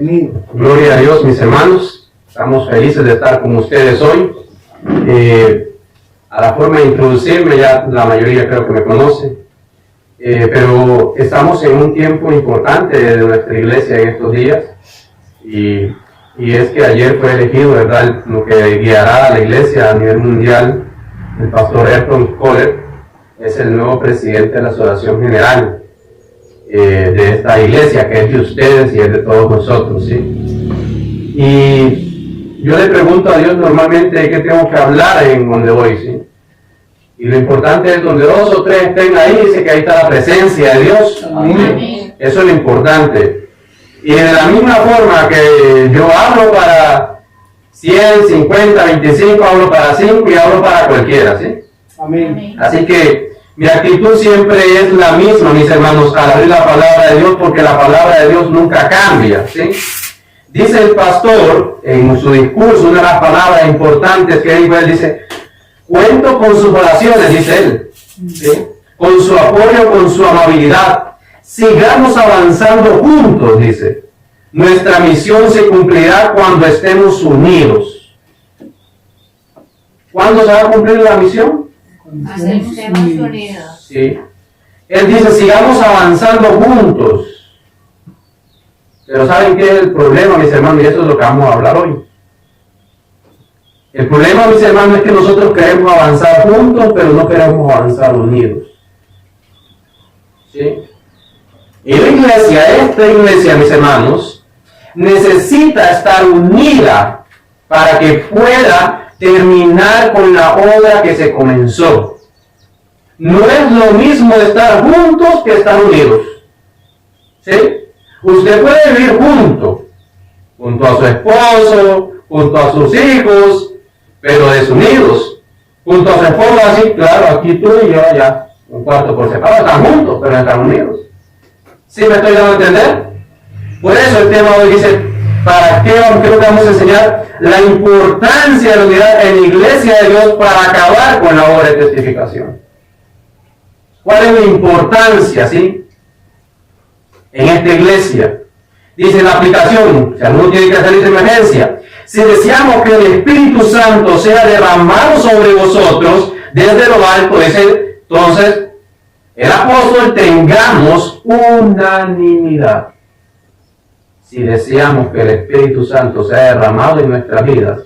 Gloria a Dios, mis hermanos. Estamos felices de estar con ustedes hoy. A la forma de introducirme, ya la mayoría creo que me conoce. Pero estamos en un tiempo importante de nuestra iglesia en estos días. Y es que ayer fue elegido, ¿verdad?, lo que guiará a la iglesia a nivel mundial. El pastor Ayrton Koller es el nuevo presidente de la Asociación General de esta iglesia, que es de ustedes y es de todos nosotros, ¿sí? Y yo le pregunto a Dios normalmente qué tengo que hablar en donde voy, ¿sí? Y lo importante es donde 2 o 3 estén ahí, dice que ahí está la presencia de Dios. Amén. Eso es lo importante. Y de la misma forma que yo hablo para 100, 50, 25, hablo para 5 y hablo para cualquiera, ¿sí? Amén. Así que mi actitud siempre es la misma, mis hermanos, al abrir la palabra de Dios, porque la palabra de Dios nunca cambia, ¿sí? Dice el pastor en su discurso, una de las palabras importantes que dijo, él dice: cuento con sus oraciones, dice él, ¿sí?, con su apoyo, con su amabilidad. Sigamos avanzando juntos, dice. Nuestra misión se cumplirá cuando estemos unidos. ¿Cuándo se va a cumplir la misión? Estemos unidos. Sí. Él dice, sigamos avanzando juntos. Pero ¿saben qué es el problema, mis hermanos? Y eso es lo que vamos a hablar hoy. El problema, mis hermanos, es que nosotros queremos avanzar juntos, pero no queremos avanzar unidos. ¿Sí? Y la iglesia, esta iglesia, mis hermanos, necesita estar unida para que pueda terminar con la obra que se comenzó. No es lo mismo estar juntos que estar unidos. ¿Sí? Usted puede vivir junto a su esposo, junto a sus hijos, pero desunidos. Junto a su esposa, así, claro, aquí tú y yo, ya, un cuarto por separado, están juntos, pero no están unidos. ¿Sí me estoy dando a entender? Por eso el tema hoy dice, ¿para qué? Creo que vamos a enseñar la importancia de la unidad en la iglesia de Dios para acabar con la obra de testificación. ¿Cuál es la importancia, sí, en esta iglesia? Dice la aplicación, si alguno tiene que salir de emergencia, si deseamos que el Espíritu Santo sea derramado sobre vosotros desde lo alto, dice, entonces, el apóstol, tengamos unanimidad. Si deseamos que el Espíritu Santo sea derramado en nuestras vidas,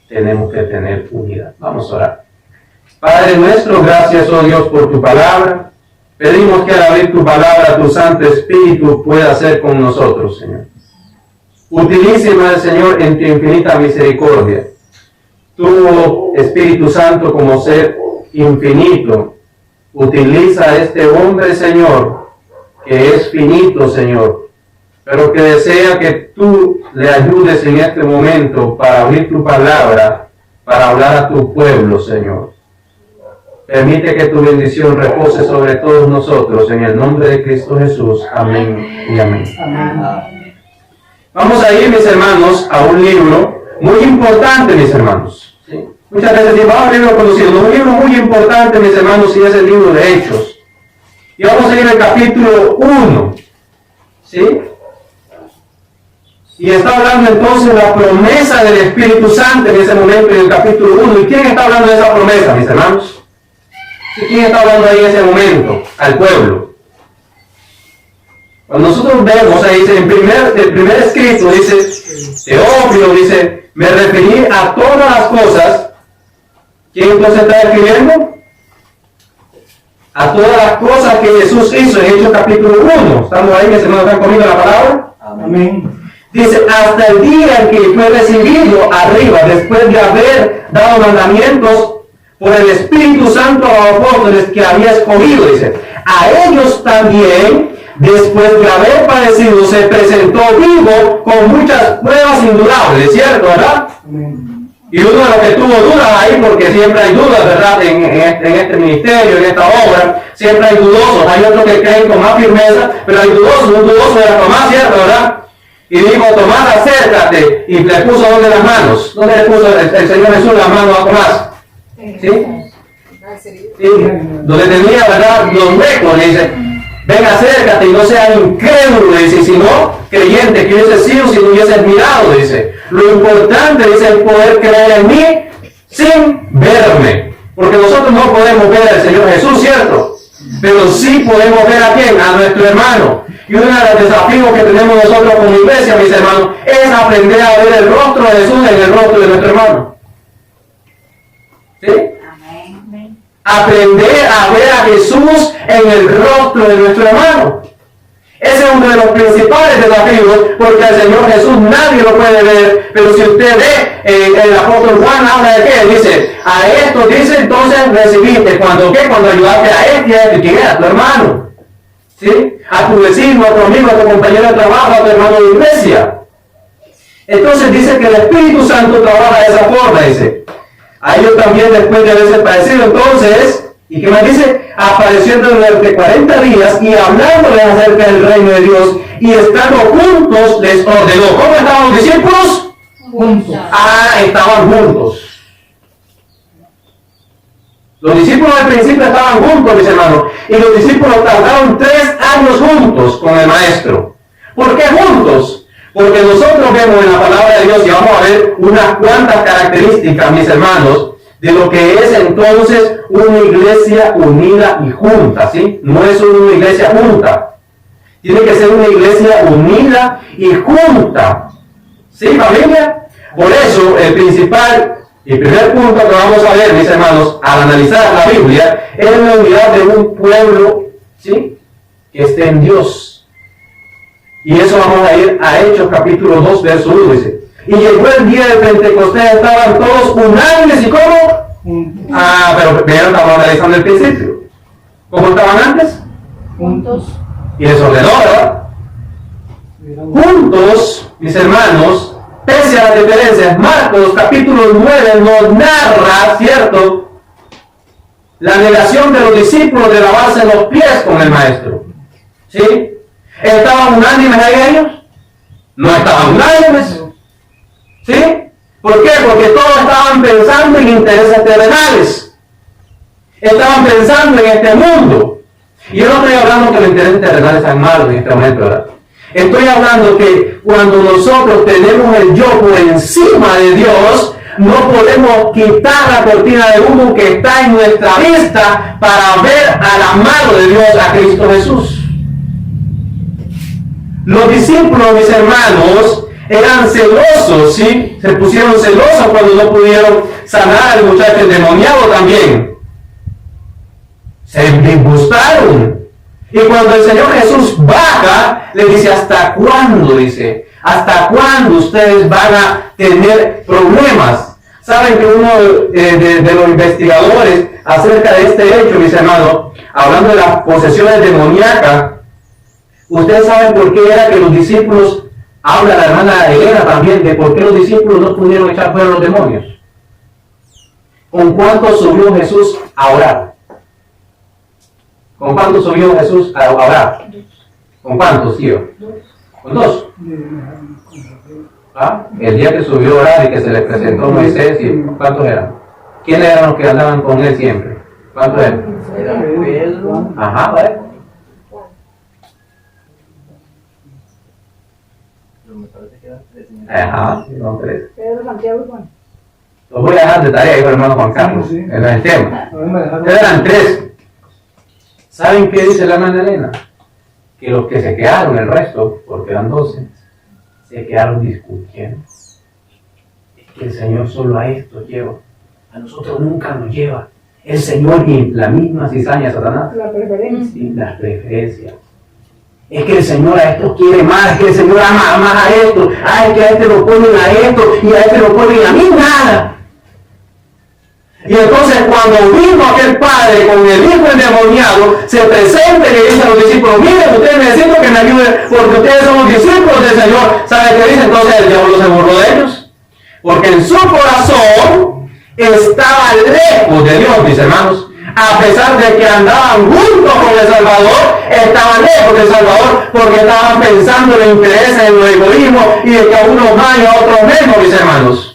tenemos que tener unidad. Vamos a orar. Padre nuestro, gracias, oh Dios, por tu palabra. Pedimos que al abrir tu palabra, tu Santo Espíritu pueda ser con nosotros, Señor. Utilíceme, Señor, en tu infinita misericordia. Tu Espíritu Santo, como ser infinito, utiliza a este hombre, Señor, que es finito, Señor, pero que desea que tú le ayudes en este momento para abrir tu palabra, para hablar a tu pueblo, Señor. Permite que tu bendición repose sobre todos nosotros, en el nombre de Cristo Jesús. Amén y amén. Amén. Vamos a ir, mis hermanos, a un libro muy importante, mis hermanos. ¿Sí? Muchas veces decimos, un libro conocido, un libro muy importante, mis hermanos, y es el libro de Hechos. Y vamos a ir al capítulo 1. ¿Sí? Y está hablando entonces de la promesa del Espíritu Santo en ese momento, en el capítulo 1. ¿Y quién está hablando de esa promesa, mis hermanos? ¿Quién está hablando ahí en ese momento? Al pueblo. Cuando nosotros vemos, ahí dice, el primer escrito, dice, Teófilo, dice, me referí a todas las cosas. ¿Quién entonces está escribiendo? A todas las cosas que Jesús hizo en Hechos capítulo 1. ¿Estamos ahí, mis hermanos, están conmigo la palabra? Amén. Dice, hasta el día en que fue recibido arriba, después de haber dado mandamientos por el Espíritu Santo a los apóstoles que había escogido, dice, a ellos también, después de haber padecido, se presentó vivo con muchas pruebas indudables, ¿cierto, verdad? Amén. Y uno de los que tuvo dudas ahí, porque siempre hay dudas, ¿verdad? En este ministerio, en esta obra, siempre hay dudosos, hay otros que creen con más firmeza, pero hay dudosos, un dudoso era Tomás, ¿cierto, verdad? Y dijo, Tomás, acércate, y le puso ¿dónde las manos? ¿Dónde le puso el Señor Jesús las manos a Tomás? ¿Sí? Sí, donde tenía, ¿verdad?, los huecos, le dice, ven, acércate y no seas incrédulo, dice, sino creyente, que hubiese sido si no hubieses mirado, dice. Lo importante, dice, es poder creer en mí sin verme. Porque nosotros no podemos ver al Señor Jesús, ¿cierto? Pero sí podemos ver a quién, a nuestro hermano. Y uno de los desafíos que tenemos nosotros como iglesia, mis hermanos, es aprender a ver el rostro de Jesús en el rostro de nuestro hermano. ¿Sí? Amén. Aprender a ver a Jesús en el rostro de nuestro hermano. Ese es uno de los principales desafíos, porque al Señor Jesús nadie lo puede ver, pero si usted ve, el apóstol Juan habla de qué, dice, a esto dice entonces recibiste, cuando qué, cuando ayudaste a este y a este, ¿quién era? Tu hermano, ¿sí? A tu vecino, a tu amigo, a tu compañero de trabajo, a tu hermano de iglesia. Entonces dice que el Espíritu Santo trabaja de esa forma, dice. A ellos también después de haberse parecido, entonces, ¿y qué más dice? Apareciendo durante 40 días y hablándoles acerca del reino de Dios y estando juntos les ordenó. ¿Cómo estaban los discípulos? Juntos. Estaban juntos. Los discípulos al principio estaban juntos, mis hermanos, y los discípulos tardaron 3 años juntos con el maestro. ¿Por qué juntos? Porque nosotros vemos en la palabra de Dios y vamos a ver unas cuantas características, mis hermanos, de lo que es entonces una iglesia unida y junta, ¿sí? No es una iglesia junta. Tiene que ser una iglesia unida y junta. ¿Sí, familia? Por eso, el primer punto que vamos a ver, mis hermanos, al analizar la Biblia, es la unidad de un pueblo, ¿sí?, que esté en Dios. Y eso vamos a ir a Hechos capítulo 2, verso 1, dice. Y llegó el día de Pentecostés, estaban todos unánimes, ¿y cómo? Pero primero estamos analizando el principio. ¿Cómo estaban antes? Juntos. Y les ordenó, ¿verdad? Juntos, mis hermanos, pese a las diferencias, Marcos capítulo 9 nos narra, ¿cierto?, la negación de los discípulos de lavarse los pies con el maestro. ¿Sí? ¿Estaban unánimes ahí ellos? No estaban unánimes. ¿Sí? ¿Por qué? Porque todos estaban pensando en intereses terrenales. Estaban pensando en este mundo. Y yo no estoy hablando que los intereses terrenales sean malos en este momento, ¿verdad? Estoy hablando que cuando nosotros tenemos el yo por encima de Dios, no podemos quitar la cortina de humo que está en nuestra vista para ver a la mano de Dios, a Cristo Jesús. Los discípulos, mis hermanos, eran celosos, ¿sí? Se pusieron celosos cuando no pudieron sanar al muchacho endemoniado también. Se disgustaron. Y cuando el Señor Jesús baja, le dice, ¿hasta cuándo? Dice, ¿hasta cuándo ustedes van a tener problemas? Saben que uno de los investigadores acerca de este hecho, mis hermanos, hablando de las posesiones demoníacas, ustedes saben por qué era que los discípulos, habla la hermana Elena también, de por qué los discípulos no pudieron echar fuera los demonios. ¿Con cuánto subió Jesús a orar? ¿Con cuánto subió Jesús a orar? ¿Con cuántos, tío? ¿Con 2? El día que subió a orar y que se le presentó Moisés, ¿cuántos eran? ¿Quiénes eran los que andaban con él siempre? ¿Cuántos eran? Ajá, ¿vale? Ajá, son 3. Pedro, Santiago y Juan. Los voy a dejar de tarea, hijo hermano Juan Carlos, en el tema. Eran 3. ¿Saben qué dice la hermana Elena? Que los que se quedaron, el resto, porque eran 12, se quedaron discutiendo. Es que el Señor solo a esto lleva, a nosotros nunca nos lleva. El Señor y la misma cizaña de Satanás. La preferencia. Y las preferencias. Es que el Señor a esto quiere más, es que el Señor ama más a esto, es que a este lo ponen a esto y a este lo ponen a mí nada. Y entonces cuando vino aquel padre con el hijo endemoniado, se presenta y le dice a los discípulos, miren, ustedes necesito que me ayuden porque ustedes son los discípulos del Señor. ¿Saben qué dice? Entonces el diablo se burló de ellos. Porque en su corazón estaba lejos de Dios, mis hermanos. A pesar de que andaban juntos con el Salvador, estaban lejos del Salvador porque estaban pensando en los intereses, en los egoísmos y de que a unos más y a otros menos, mis hermanos.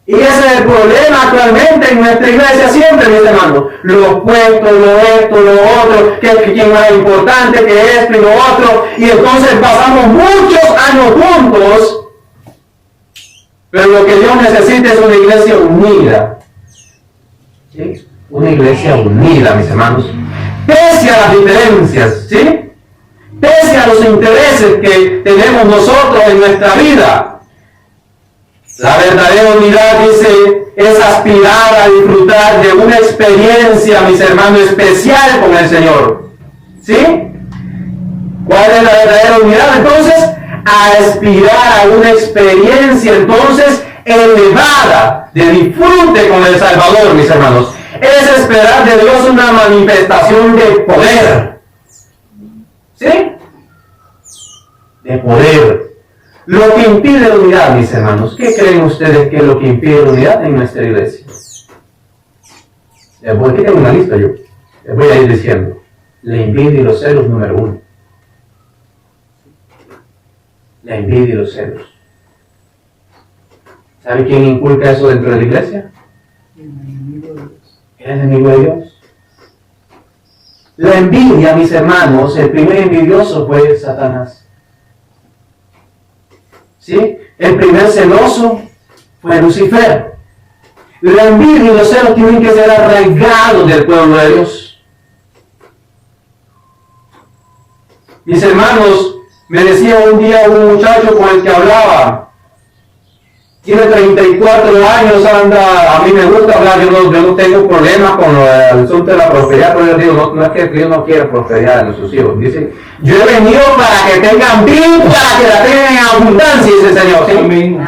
Y ese es el problema actualmente en nuestra iglesia siempre, mis hermanos. Los puestos, lo esto, lo otro, que quién más importante, que esto y lo otro. Y entonces pasamos muchos años juntos. Pero lo que Dios necesita es una iglesia unida. ¿Sí? Una iglesia unida, mis hermanos. Pese a las diferencias, ¿sí? Pese a los intereses que tenemos nosotros en nuestra vida. La verdadera unidad, dice, es aspirar a disfrutar de una experiencia, mis hermanos, especial con el Señor. ¿Sí? ¿Cuál es la verdadera unidad? Entonces, aspirar a una experiencia, entonces, elevada de disfrute con el Salvador, mis hermanos. Es esperar de Dios una manifestación de poder. ¿Sí? De poder. Lo que impide la unidad, mis hermanos, ¿qué creen ustedes que es lo que impide la unidad en nuestra iglesia? Aquí tengo una lista yo. Les voy a ir diciendo. La envidia y los celos, número 1. La envidia y los celos. ¿Sabe quién inculca eso dentro de la iglesia? El enemigo de Dios. La envidia, mis hermanos, el primer envidioso fue Satanás. ¿Sí? El primer celoso fue Lucifer. La envidia y los celos tienen que ser arraigados del pueblo de Dios. Mis hermanos, me decía un día un muchacho con el que hablaba, tiene 34 años, anda, a mí me gusta hablar, yo no tengo problemas con el asunto de la prosperidad, pero yo digo, no es que Dios no quiera prosperidad en nuestros hijos. Dicen, yo he venido para que tengan vida, para que la tengan en abundancia, dice el Señor. ¿Sí?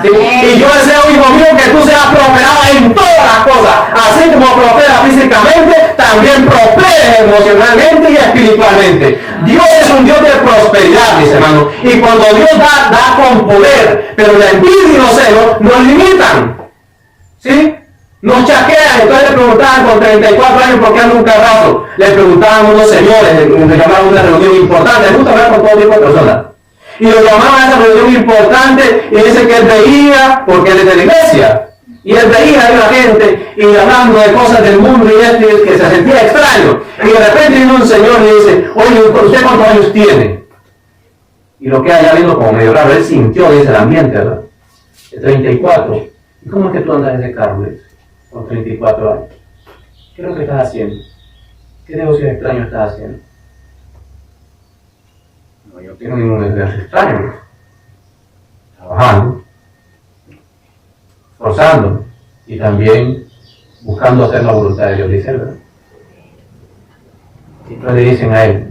¿Sí? Y yo deseo, hijo mío, que tú seas prosperado en todas las cosas, así como prosperas físicamente, también prosperes emocionalmente y espiritualmente. Dios es un Dios de prosperidad, mis hermanos, y cuando Dios da con poder, pero la envidia y los celos nos limitan, ¿sí? Nos chaquean. Entonces le preguntaban con 34 años por qué anda un carrazo. Le preguntaban a unos señores, le llamaban a una reunión importante, le gusta hablar con todo tipo de personas. Y lo llamaban a esa reunión importante y dice que él veía, porque él es de la iglesia, y él veía a la gente y hablando de cosas del mundo y esto, y que se sentía extraño. Y de repente viene un señor y le dice, oye, ¿usted cuántos años tiene? Y lo que haya viendo como medio raro, él sintió, dice, el ambiente, ¿verdad? De 34. ¿Y cómo es que tú andas en ese carro, Luis? Con 34 años. ¿Qué es lo que estás haciendo? ¿Qué negocio extraño estás haciendo? No, yo tengo ningún negocio extraño. Trabajando, esforzándome y también buscando hacer la voluntad de Dios, dice él, ¿verdad? Y entonces le dicen a él,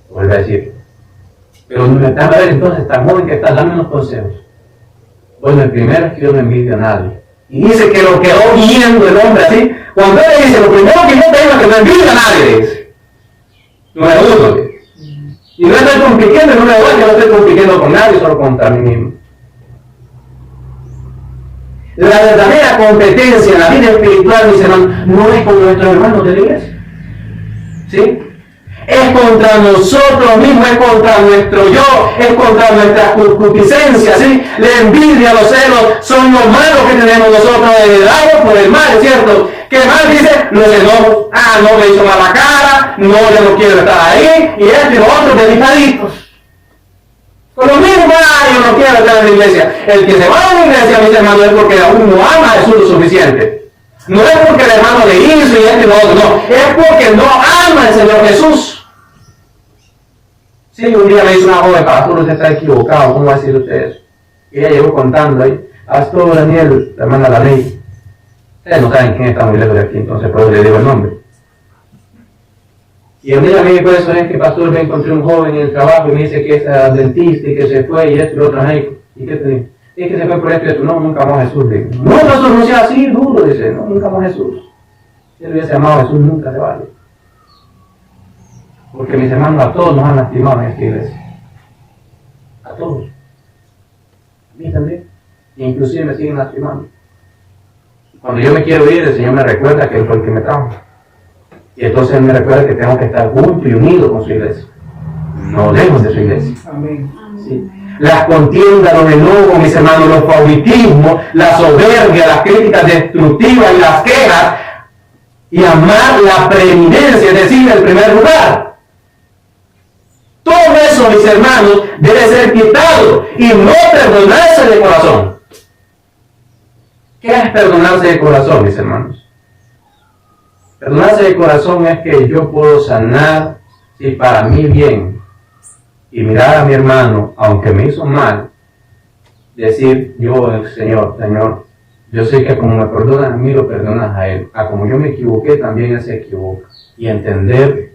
vuelve a decir, pero me están a ver entonces, tan joven que estás, dame unos consejos. Bueno, el primero es que yo no envidio a nadie. Y dice que lo quedó viendo el hombre así. Cuando él le dice, lo primero que yo tengo es que no envidio a nadie, dice. Número 1. Y no estoy compitiendo, número 2, yo no estoy compitiendo con nadie, solo contra mí mismo. La verdadera competencia en la vida espiritual, mis hermanos, no es con nuestros hermanos de la iglesia. ¿Sí? Es contra nosotros mismos, es contra nuestro yo, es contra nuestra concupiscencia, ¿sí? La envidia, los celos, son los malos que tenemos nosotros heredados por el mal, ¿cierto? ¿Qué mal dice? Los enojos, no me hizo mala cara, no, yo no quiero estar ahí, y esto y lo otro, delicaditos. Con lo mismo, yo no quiero estar en la iglesia. El que se va a la iglesia, mis hermanos, es porque aún no ama a Jesús lo suficiente. No es porque el hermano le hizo y esto y lo otro, no. Es porque no ama al Señor Jesús. Sí, un día me dice una joven, pastor, usted está equivocado, ¿cómo va a decir usted eso? Y ella llegó contando ahí, pastor Daniel, la hermana Laney. Ustedes no saben quién está muy lejos de aquí, entonces por eso le digo el nombre. Y un día me dijo eso, es que pastor, me encontré un joven en el trabajo y me dice que es dentista y que se fue y esto y lo otro. ¿Y qué te digo? Es que se fue por esto y esto. No, nunca amó a Jesús. Digo. No, pastor, no sea así, duro, dice. No, nunca amó a Jesús. Si él hubiese amado a Jesús, nunca se vale. Porque mis hermanos, a todos nos han lastimado en esta iglesia. A todos. A mí también. E inclusive me siguen lastimando. Cuando yo me quiero ir, el Señor me recuerda que Él fue el que me trajo. Y entonces Él me recuerda que tengo que estar junto y unido con su iglesia. No lejos de su iglesia. Amén. ¿Sí? las contiendas, los enojos, mis hermanos, los favoritismos, la soberbia, las críticas destructivas y las quejas, y amar la preeminencia, es decir, el primer lugar. Todo eso, mis hermanos, debe ser quitado y no perdonarse de corazón. ¿Qué es perdonarse de corazón, mis hermanos? Perdonarse de corazón es que yo puedo sanar y para mí bien y mirar a mi hermano, aunque me hizo mal, decir yo, Señor, yo sé que como me perdonas a mí, lo perdonas a él. A como yo me equivoqué, también él se equivoca. Y entender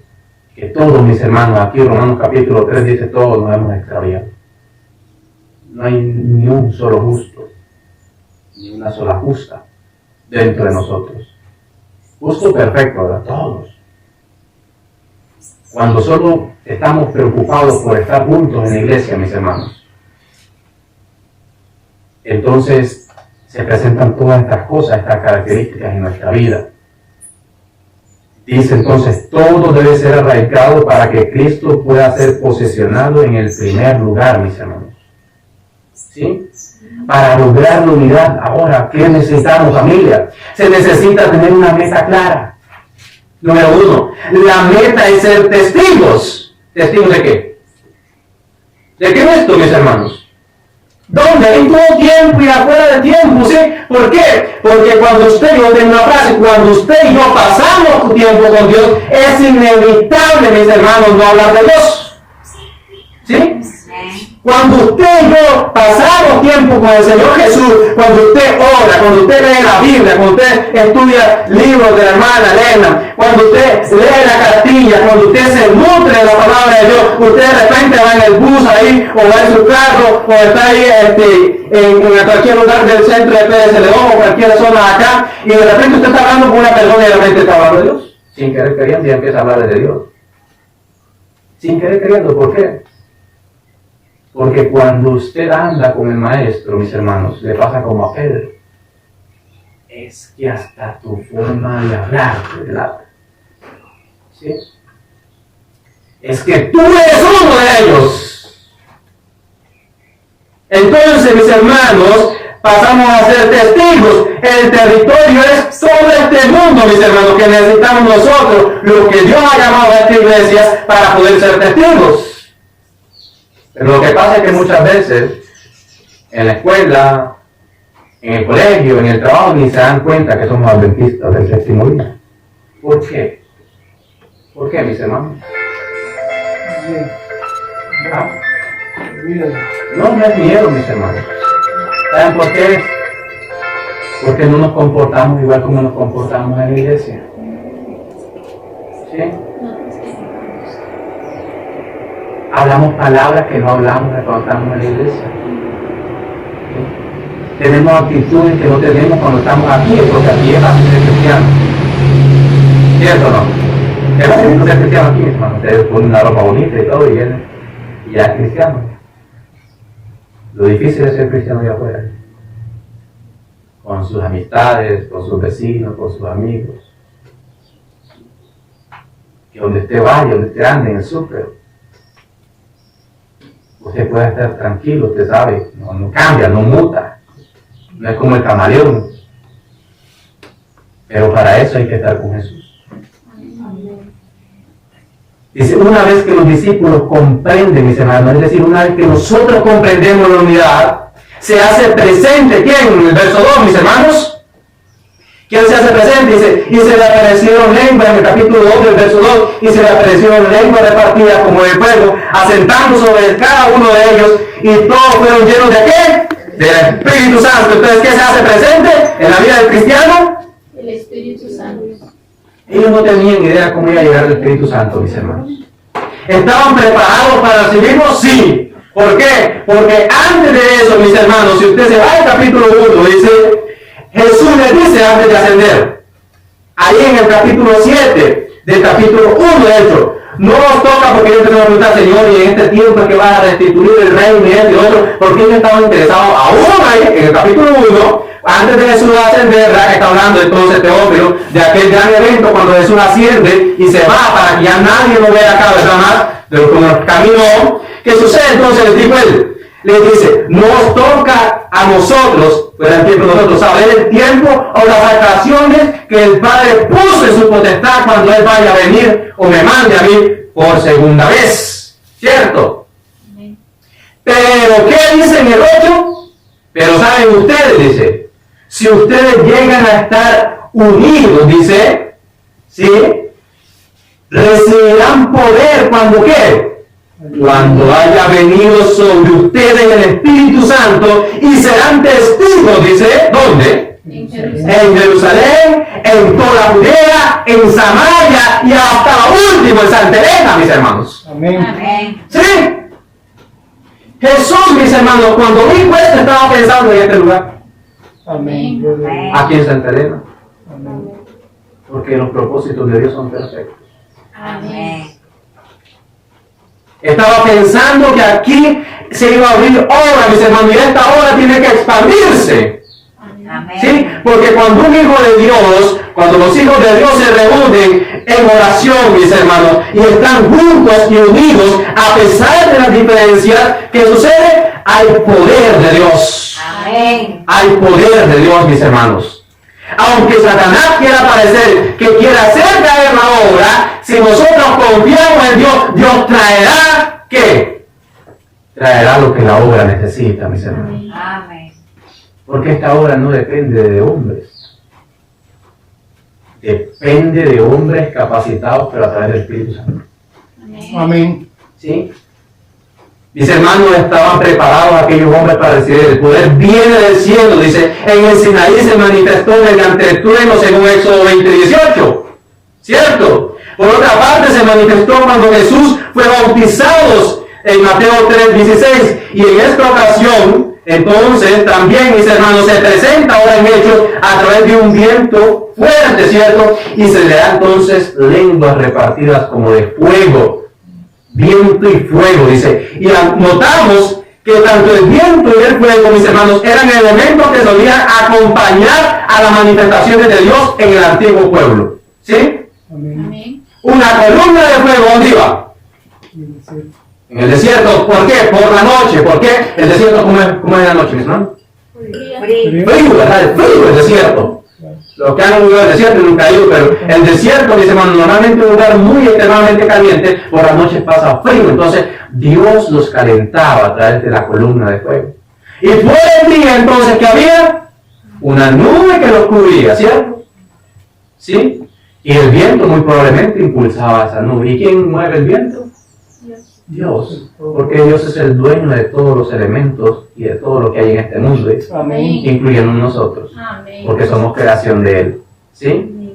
que todos mis hermanos, aquí Romanos capítulo 3 dice, todos nos hemos extraviado. No hay ni un solo justo, ni una sola justa dentro de nosotros. Justo perfecto, ¿verdad? Todos. Cuando solo estamos preocupados por estar juntos en la iglesia, mis hermanos, entonces se presentan todas estas cosas, estas características en nuestra vida. Dice entonces, todo debe ser arraigado para que Cristo pueda ser posesionado en el primer lugar, mis hermanos. ¿Sí? Para lograr la unidad, ahora, ¿qué necesitamos, familia? Se necesita tener una meta clara. Número 1, la meta es ser testigos. ¿Testigos de qué? ¿De qué es esto, mis hermanos? ¿Dónde? En todo tiempo y afuera de tiempo, ¿sí? ¿Por qué? Porque cuando usted, yo tengo una frase, cuando usted y yo pasamos tiempo con Dios, es inevitable, mis hermanos, no hablar de Dios. ¿Sí? Cuando usted y yo pasamos tiempo con el Señor Jesús, cuando usted ora, cuando usted lee la Biblia, cuando usted estudia libros de la hermana Elena, cuando usted lee la cartilla, cuando usted se nutre de la palabra de Dios, usted de repente va en el bus ahí, o va en su carro, o está ahí en cualquier lugar del centro de Pérez León, o cualquier zona acá, y de repente usted está hablando con una persona y de repente está hablando de Dios. Sin querer queriendo, ya empieza a hablar de Dios. Sin querer queriendo, ¿por qué? Porque cuando usted anda con el maestro, mis hermanos, le pasa como a Pedro. Es que hasta tu forma de hablar te delata. ¿Sí? Es que tú eres uno de ellos. Entonces, mis hermanos, pasamos a ser testigos. El territorio es todo este mundo, mis hermanos, que necesitamos nosotros, lo que Dios ha llamado a esta iglesia para poder ser testigos. Pero lo que pasa es que muchas veces en la escuela, en el colegio, en el trabajo, ni se dan cuenta que somos adventistas del séptimo día. ¿Por qué? ¿Por qué, mis hermanos? ¿Ah? No es miedo, mis hermanos. ¿Saben por qué? Porque no nos comportamos igual como nos comportamos en la iglesia. ¿Sí? Hablamos palabras que no hablamos cuando estamos en la iglesia. ¿Sí? Tenemos actitudes que no tenemos cuando estamos aquí, porque aquí es fácil ser cristiano. ¿Cierto o no? Es fácil ser cristiano aquí, hermano. Ustedes ponen una ropa bonita y todo y ya es cristiano. Lo difícil es ser cristiano allá afuera. Con sus amistades, con sus vecinos, con sus amigos. Que donde usted vaya, donde usted ande en el súper, usted puede estar tranquilo, usted sabe, no cambia, no muta, no es como el camaleón. Pero para eso hay que estar con Jesús. Dice, una vez que los discípulos comprenden, mis hermanos, es decir, una vez que nosotros comprendemos la unidad, se hace presente, ¿quién? En el verso 2, mis hermanos. ¿Quién se hace presente? Dice, y se le aparecieron lenguas, en el capítulo 2 del verso 2, y se le aparecieron lenguas repartidas como de fuego, asentando sobre cada uno de ellos, y todos fueron llenos de ¿qué? Del Espíritu Santo. Entonces, ¿qué se hace presente en la vida del cristiano? El Espíritu Santo. Ellos no tenían idea cómo iba a llegar el Espíritu Santo, mis hermanos. ¿Estaban preparados para recibirlo? Sí. ¿Por qué? Porque antes de eso, mis hermanos, si usted se va al capítulo 1, dice, Jesús les dice antes de ascender, ahí en el capítulo 7 del capítulo 1 de hecho, no nos toca porque ellos tenemos que preguntar, Señor, y en este tiempo es que vas a restituir el reino y este y otro, porque ellos estaban interesados aún ahí, en el capítulo 1, antes de Jesús ascender, está hablando entonces Teófilo, de aquel gran evento cuando Jesús asciende y se va para que ya nadie lo vea acá, ¿verdad? Más de lo que caminó. ¿Qué sucede entonces? Les dijo él, Les dice, nos toca a nosotros, fuera el tiempo de nosotros, saber el tiempo o las vacaciones que el Padre puso en su potestad cuando Él vaya a venir o me mande a mí por segunda vez. ¿Cierto? Amén. Pero, ¿qué dice en el 8? Pero saben ustedes, dice, si ustedes llegan a estar unidos, dice, ¿sí? Recibirán poder cuando ¿qué? Cuando haya venido sobre ustedes el Espíritu Santo y serán testigos, dice, ¿dónde? En Jerusalén. En Jerusalén, en toda Judea, en Samaria y hasta lo último en Santa Elena, mis hermanos. Amén. Amén. ¿Sí? Jesús, mis hermanos, cuando dijo esto estaba pensando en este lugar. Amén. Amén. Aquí en Santa Elena. Amén. Porque los propósitos de Dios son perfectos. Amén. Estaba pensando que aquí se iba a abrir obra, mis hermanos, y esta obra tiene que expandirse. Amén. ¿Sí? Porque cuando un hijo de Dios, cuando los hijos de Dios se reúnen en oración, mis hermanos, y están juntos y unidos, a pesar de las diferencias que sucede, hay poder de Dios. Amén. Hay poder de Dios, mis hermanos. Aunque Satanás quiera parecer que quiera hacer caer la obra, si nosotros confiamos en Dios, Dios traerá, ¿qué? Traerá lo que la obra necesita, mis hermanos. Amén. Porque esta obra no depende de hombres. Depende de hombres capacitados, pero a través del Espíritu Santo. Amén. ¿Sí? Mis hermanos estaban preparados aquellos hombres para recibir el poder. Viene del cielo, dice, en el Sinaí se manifestó mediante el trueno según Éxodo 20:18. ¿Cierto? Por otra parte se manifestó cuando Jesús fue bautizado en Mateo 3:16. Y en esta ocasión, entonces, también, mis hermanos, se presenta ahora en Hechos a través de un viento fuerte, ¿cierto? Y se le da entonces lenguas repartidas como de fuego. Viento y fuego, dice. Y notamos que tanto el viento y el fuego, mis hermanos, eran elementos que solían acompañar a las manifestaciones de Dios en el antiguo pueblo. ¿Sí? Amén. Amén. Una columna de fuego, ¿dónde iba? En el desierto. ¿Por qué? Por la noche. ¿Por qué? El desierto, ¿cómo es la noche, mis hermanos? Frío. Frío, ¿verdad? El frío, el desierto. Los que han vivido el desierto nunca han ido, pero el desierto, mis hermanos, normalmente un lugar muy extremadamente caliente, por las noches pasa frío. Entonces, Dios los calentaba a través de la columna de fuego. Y fue el día entonces que había una nube que los cubría, ¿cierto? ¿Sí? Y el viento muy probablemente impulsaba esa nube. ¿Y quién mueve el viento? Dios. Porque Dios es el dueño de todos los elementos y de todo lo que hay en este mundo, Amén. incluyendo nosotros. Amén. Porque somos creación de Él. ¿Sí?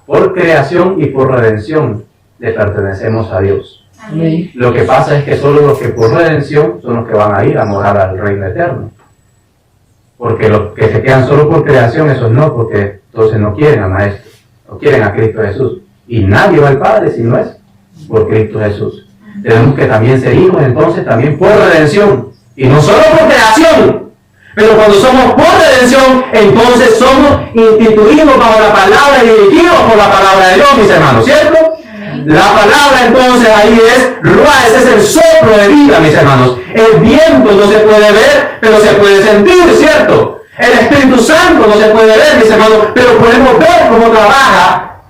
Por creación y por redención le pertenecemos a Dios. Amén. Lo que pasa es que solo los que por redención son los que van a ir a morar al reino eterno. Porque los que se quedan solo por creación, esos no, porque entonces no quieren a Maestro, no quieren a Cristo Jesús. Y nadie va al Padre si no es por Cristo Jesús. Tenemos que también ser hijos, entonces, también por redención. Y no solo por creación. Pero cuando somos por redención, entonces somos instituidos bajo la palabra y dirigidos por la palabra de Dios, mis hermanos, ¿cierto? La palabra entonces ahí es ruah, ese es el soplo de vida, mis hermanos. El viento no se puede ver, pero se puede sentir, ¿cierto? El Espíritu Santo no se puede ver, mis hermanos, pero podemos ver cómo trabaja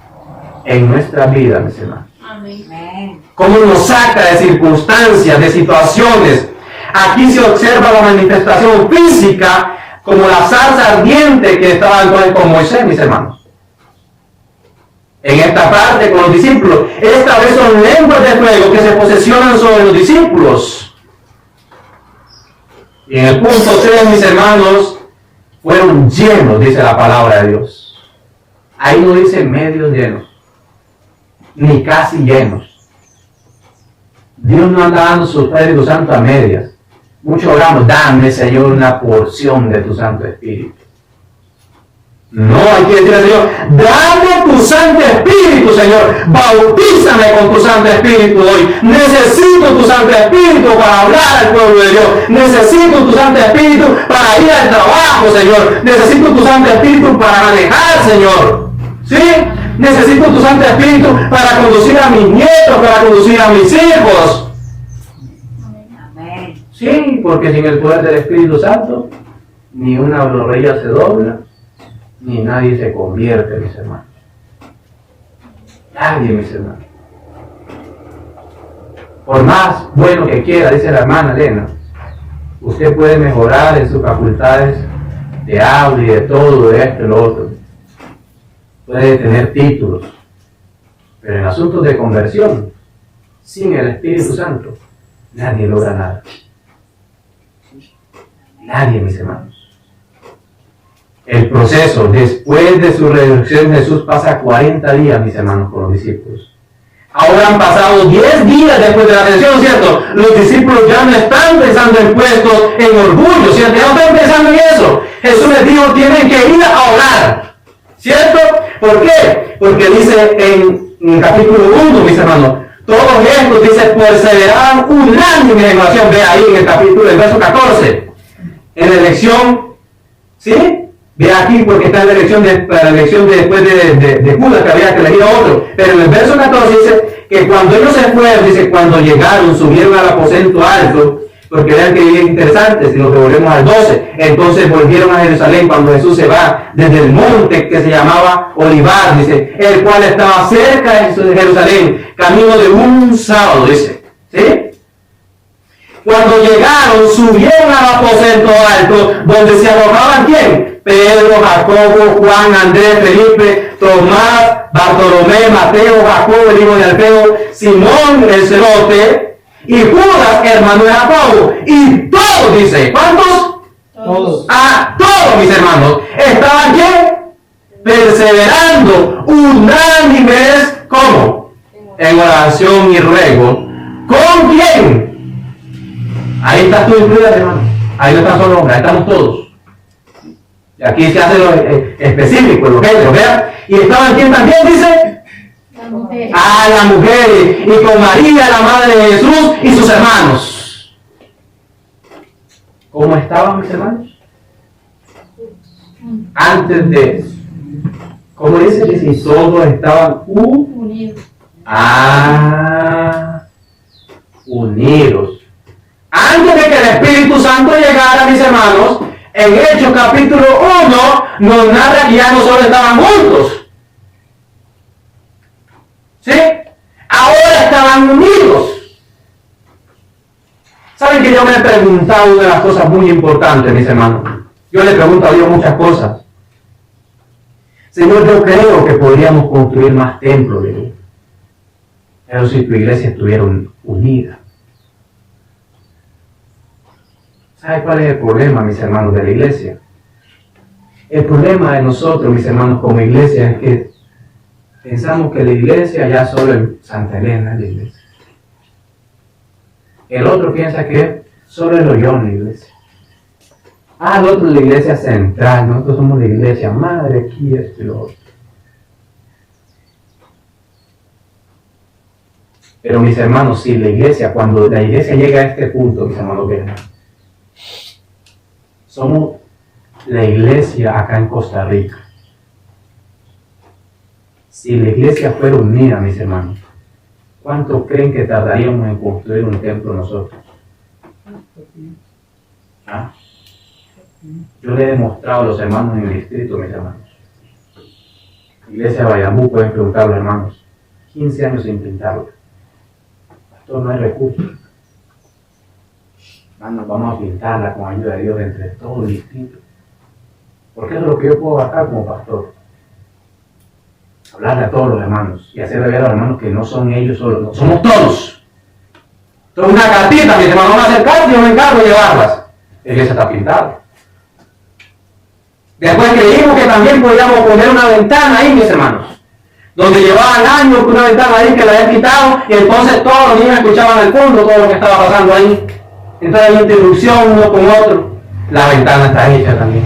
en nuestra vida, mis hermanos. Amén. Cómo nos saca de circunstancias, de situaciones. Aquí se observa la manifestación física como la zarza ardiente que estaba entonces con Moisés, mis hermanos. En esta parte con los discípulos, esta vez son lenguas de fuego que se posesionan sobre los discípulos. Y en el punto 3, mis hermanos, fueron llenos, dice la palabra de Dios. Ahí no dice medios llenos, ni casi llenos. Dios no anda dando su Espíritu Santo a medias. Muchos oramos, dame, Señor, una porción de tu Santo Espíritu. No, hay que decirle al Señor, dame tu Santo Espíritu, Señor. Bautízame con tu Santo Espíritu hoy. Necesito tu Santo Espíritu para hablar al pueblo de Dios. Necesito tu Santo Espíritu para ir al trabajo, Señor. Necesito tu Santo Espíritu para manejar, Señor. ¿Sí? Necesito tu Santo Espíritu para conducir a mis nietos, para conducir a mis hijos. Amén. Sí, porque sin el poder del Espíritu Santo, ni una rodilla se dobla, ni nadie se convierte, mis hermanos. Nadie, mis hermanos. Por más bueno que quiera, dice la hermana Elena, usted puede mejorar en sus facultades de habla y de todo, de esto y lo otro. Puede tener títulos, pero en asuntos de conversión, sin el Espíritu Santo, nadie logra nada. Nadie, mis hermanos. El proceso, después de su resurrección, Jesús pasa 40 días, mis hermanos, con los discípulos. Ahora han pasado 10 días después de la ascensión, ¿cierto? Los discípulos ya no están pensando en puestos, en orgullo, ¿cierto? Ya no están pensando en eso. Jesús les dijo, tienen que ir a orar, ¿cierto? ¿Por qué? Porque dice en el capítulo 1, mis hermanos, todos estos, dice, perseveraban unánimes en oración. Ve ahí en el capítulo, el verso 14, en la elección, ¿sí? Ve aquí porque está en la elección, después de Judas, que había que elegir a otro. Pero en el verso 14 dice que cuando ellos se fueron, dice, cuando llegaron, subieron al aposento alto, porque vean que es interesante, si nos devolvemos al 12, entonces volvieron a Jerusalén cuando Jesús se va desde el monte que se llamaba Olivar, dice, el cual estaba cerca de Jerusalén, camino de un sábado, dice, ¿sí? Cuando llegaron, subieron al aposento alto, donde se alojaban ¿quién? Pedro, Jacobo, Juan, Andrés, Felipe, Tomás, Bartolomé, Mateo, Jacobo, el hijo de Alfeo, Simón el celote, y Judas, hermano de Jacobo. Y todos, dice, ¿cuántos? Todos. Ah, todos, mis hermanos, estaban ¿qué? Perseverando, unánimes, ¿cómo? En oración y ruego. ¿Con quién? Ahí estás tú incluida, hermano. Ahí no están solo hombres, ahí estamos todos. Y aquí se hace lo específico, los géneros, ¿vean? Y estaban quién también, dice. La mujer. Ah, la mujer. Y con María, la madre de Jesús, y sus hermanos. ¿Cómo estaban mis hermanos? Antes de. ¿Cómo dice? Que si todos estaban Unidos. unidos. Antes de que el Espíritu Santo llegara, mis hermanos, en Hechos capítulo 1 nos narra que ya no solo estaban juntos, ¿sí? Ahora estaban unidos. ¿Saben que yo me he preguntado una de las cosas muy importantes, mis hermanos? Yo le pregunto a Dios muchas cosas. Señor, yo creo que podríamos construir más templos de Dios, pero si tu iglesia estuviera unida. ¿Sabe cuál es el problema, mis hermanos, de la iglesia? El problema de nosotros, mis hermanos, como iglesia, es que pensamos que la iglesia ya solo en Santa Elena es la iglesia. El otro piensa que solo el Ollón es la iglesia. Ah, el otro es la iglesia central, nosotros somos la iglesia madre, aquí, esto y lo otro. Pero mis hermanos, si la iglesia, cuando la iglesia llega a este punto, mis hermanos, vean, somos la iglesia acá en Costa Rica. Si la iglesia fuera unida, mis hermanos, ¿cuánto creen que tardaríamos en construir un templo nosotros? ¿Ah? Yo le he demostrado a los hermanos en el distrito, mis hermanos. Iglesia de Bayambú, pueden preguntar a los hermanos. 15 años sin pintarlo. Pastor, no hay recursos. Hermanos, vamos a pintarla con ayuda de Dios entre todo el distrito. Porque eso es lo que yo puedo abarcar como pastor. Hablarle a todos los hermanos y hacerle ver a los hermanos que no son ellos solos, no, somos todos. Entonces una cartita, mis hermanos, van a acercarse y yo me encargo de llevarlas. La iglesia está pintada. Después creímos que también podíamos poner una ventana ahí, mis hermanos, donde llevaban años con una ventana ahí que la habían quitado y entonces todos los niños escuchaban al fondo todo lo que estaba pasando ahí. Entonces hay interrupción uno con otro. La ventana está hecha también.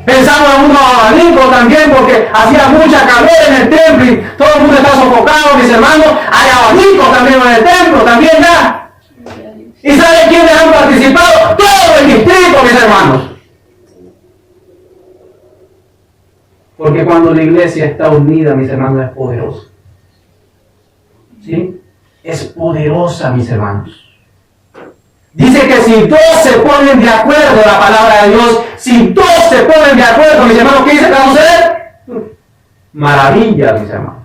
Pensamos en unos abanicos también porque hacía mucha calor en el templo y todo el mundo está sofocado, mis hermanos. Hay abanicos también en el templo, también ya. ¿Y saben quiénes han participado? Todo el distrito, mis hermanos. Porque cuando la iglesia está unida, mis hermanos, es poderosa. ¿Sí? Es poderosa, mis hermanos. Dice que si dos se ponen de acuerdo, la palabra de Dios, si dos se ponen de acuerdo, mis hermanos, ¿qué dice que va a suceder? Maravilla, mis hermanos.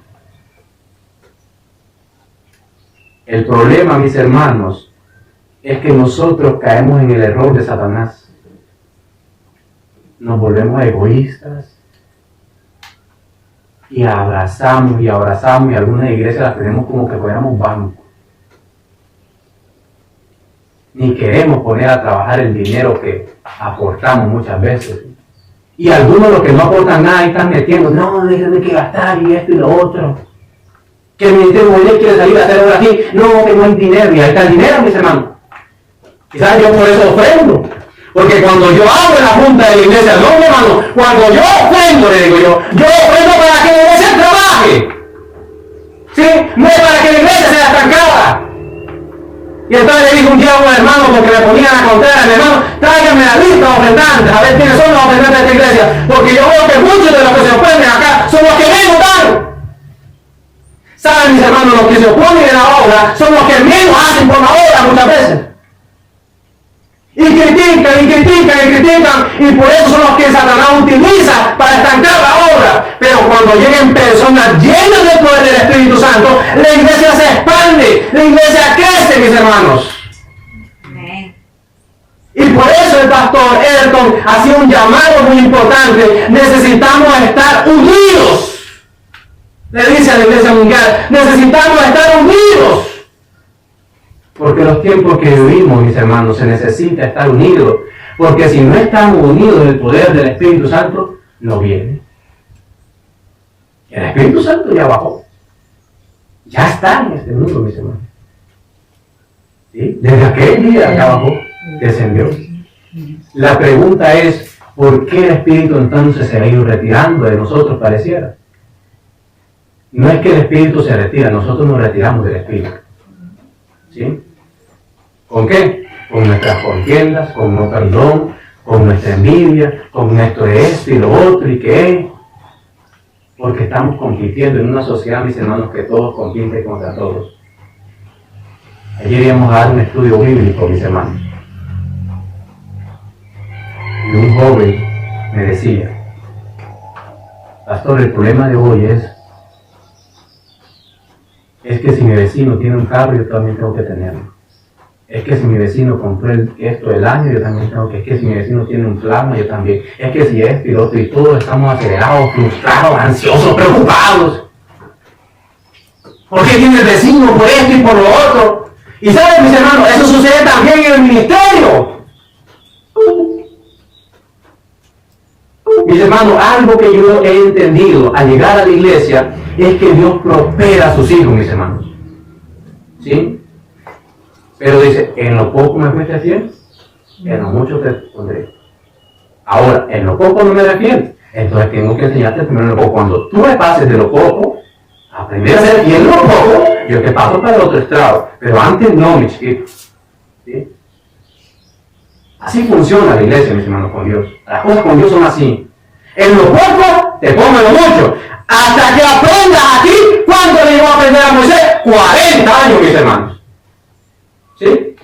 El problema, mis hermanos, es que nosotros caemos en el error de Satanás. Nos volvemos egoístas y abrazamos y algunas iglesias las tenemos como que fuéramos bancos. Ni queremos poner a trabajar el dinero que aportamos muchas veces. Y algunos los que no aportan nada y están metiendo, no, déjenme que gastar y esto y lo otro. Que el ministerio Moisés quiere salir a hacer obra aquí, no, que no hay dinero, y ahí está el dinero, mis hermanos. Quizás yo por eso ofrendo. Porque cuando yo hago en la junta de la iglesia, no, mi hermano, cuando yo ofrendo, le digo yo ofrendo para que la iglesia trabaje. ¿Sí? No es para que la iglesia sea estancada. Y entonces le dijo un día a un hermano, porque me ponían a contar, mi hermano, tráigame la lista de ofrendantes, a ver quiénes son los ofrendantes de esta iglesia, porque yo veo que muchos de los que se ofrenden acá son los que menos dan. ¿Saben, mis hermanos? Los que se oponen a la obra son los que menos hacen por la obra muchas veces. Y critican, y por eso son los que Satanás utiliza para estancar la obra. Pero cuando lleguen personas llenas del poder del Espíritu Santo, la iglesia se expande, la iglesia crece, mis hermanos. Amén. Y por eso el pastor Ayrton hacía un llamado muy importante. Necesitamos estar unidos. Le dice a la iglesia mundial, necesitamos estar unidos. Porque los tiempos que vivimos, mis hermanos, se necesita estar unidos. Porque si no estamos unidos en el poder del Espíritu Santo, no viene. El Espíritu Santo ya bajó. Ya está en este mundo, mis hermanos. ¿Sí? Desde aquel día que bajó, descendió. La pregunta es, ¿por qué el Espíritu entonces se ha ido retirando de nosotros, pareciera? No es que el Espíritu se retira, nosotros nos retiramos del Espíritu. ¿Sí? ¿Con qué? Con nuestras contiendas, con no perdón, con nuestra envidia, con nuestro esto y lo otro y qué. Porque estamos compitiendo en una sociedad, mis hermanos, que todos compiten contra todos. Ayer íbamos a dar un estudio bíblico, mis hermanos. Y un joven me decía, pastor, el problema de hoy es que si mi vecino tiene un carro, yo también tengo que tenerlo. Es que si mi vecino compró esto del año, yo también tengo que. Es que si mi vecino tiene un plasma, yo también. Es que si esto y lo otro, y todos estamos acelerados, frustrados, ansiosos, preocupados. ¿Por qué tiene el vecino por esto y por lo otro? Y saben, mis hermanos, eso sucede también en el ministerio. Mis hermanos, algo que yo he entendido al llegar a la iglesia es que Dios prospera a sus hijos, mis hermanos. ¿Sí? Pero dice, en lo poco me fuiste fiel, en lo mucho te pondré. Ahora, en lo poco no me eres fiel, entonces tengo que enseñarte primero en lo poco. Cuando tú me pases de lo poco, aprender a ser fiel en lo poco, yo te paso para el otro estrado. Pero antes no, mis hijos. ¿Sí? Así funciona la iglesia, mis hermanos, con Dios. Las cosas con Dios son así. En lo poco, te pongo en lo mucho. Hasta que aprendas aquí, ¿cuánto le llevó a aprender a Moisés? 40 años, mis hermanos. ¿Sí?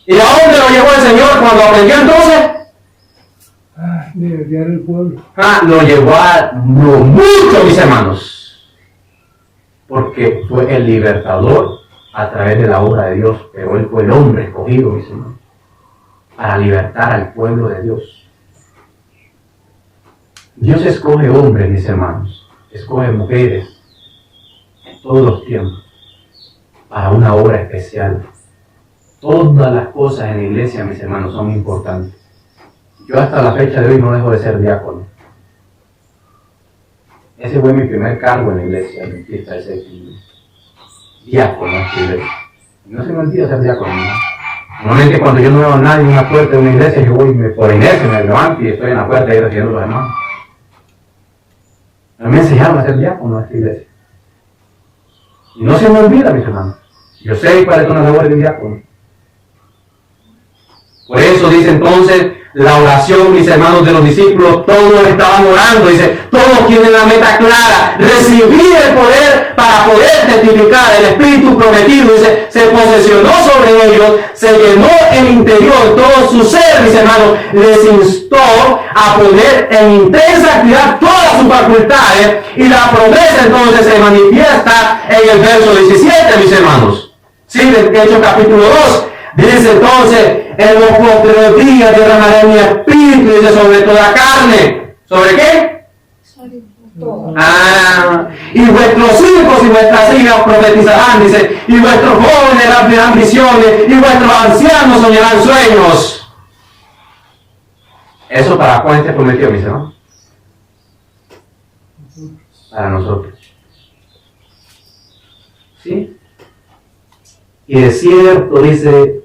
¿Y a dónde lo llevó el Señor cuando aprendió entonces? De guiar el pueblo. Lo llevó a lo mucho, mis hermanos. Porque fue el libertador a través de la obra de Dios. Pero él fue el hombre escogido, mis hermanos, para libertar al pueblo de Dios. Dios escoge hombres, mis hermanos. Escoge mujeres en todos los tiempos para una obra especial. Todas las cosas en la iglesia, mis hermanos, son importantes. Yo hasta la fecha de hoy no dejo de ser diácono. Ese fue mi primer cargo en la iglesia, en fiesta de séptimo. Diácono, no se me olvida ser diácono, ¿no? Normalmente cuando yo no veo a nadie en una puerta de una iglesia, yo voy por inercia, me levanto y estoy en la puerta ahí recibiendo los hermanos. A mí me enseñaron a ser diácono en esta iglesia. Y no se me olvida, mis hermanos. Yo sé cuáles son las labores de un diácono. Por eso eso dice entonces la oración, mis hermanos, de los discípulos, todos estaban orando, dice, todos tienen la meta clara, recibir el poder para poder testificar el Espíritu prometido, dice, se posesionó sobre ellos, se llenó el interior, todo su ser, mis hermanos, les instó a poner en intensa actividad todas sus facultades, y la promesa entonces se manifiesta en el verso 17, mis hermanos. Sí, de Hechos capítulo 2. Dice entonces, en los postreros días derramaré mi espíritu, dice, sobre toda carne. ¿Sobre qué? Y vuestros hijos y vuestras hijas profetizarán, dice, y vuestros jóvenes abrirán visiones, y vuestros ancianos soñarán sueños. ¿Eso para cuándo se prometió, mis hermanos? Para nosotros. ¿Sí? Y de cierto, dice,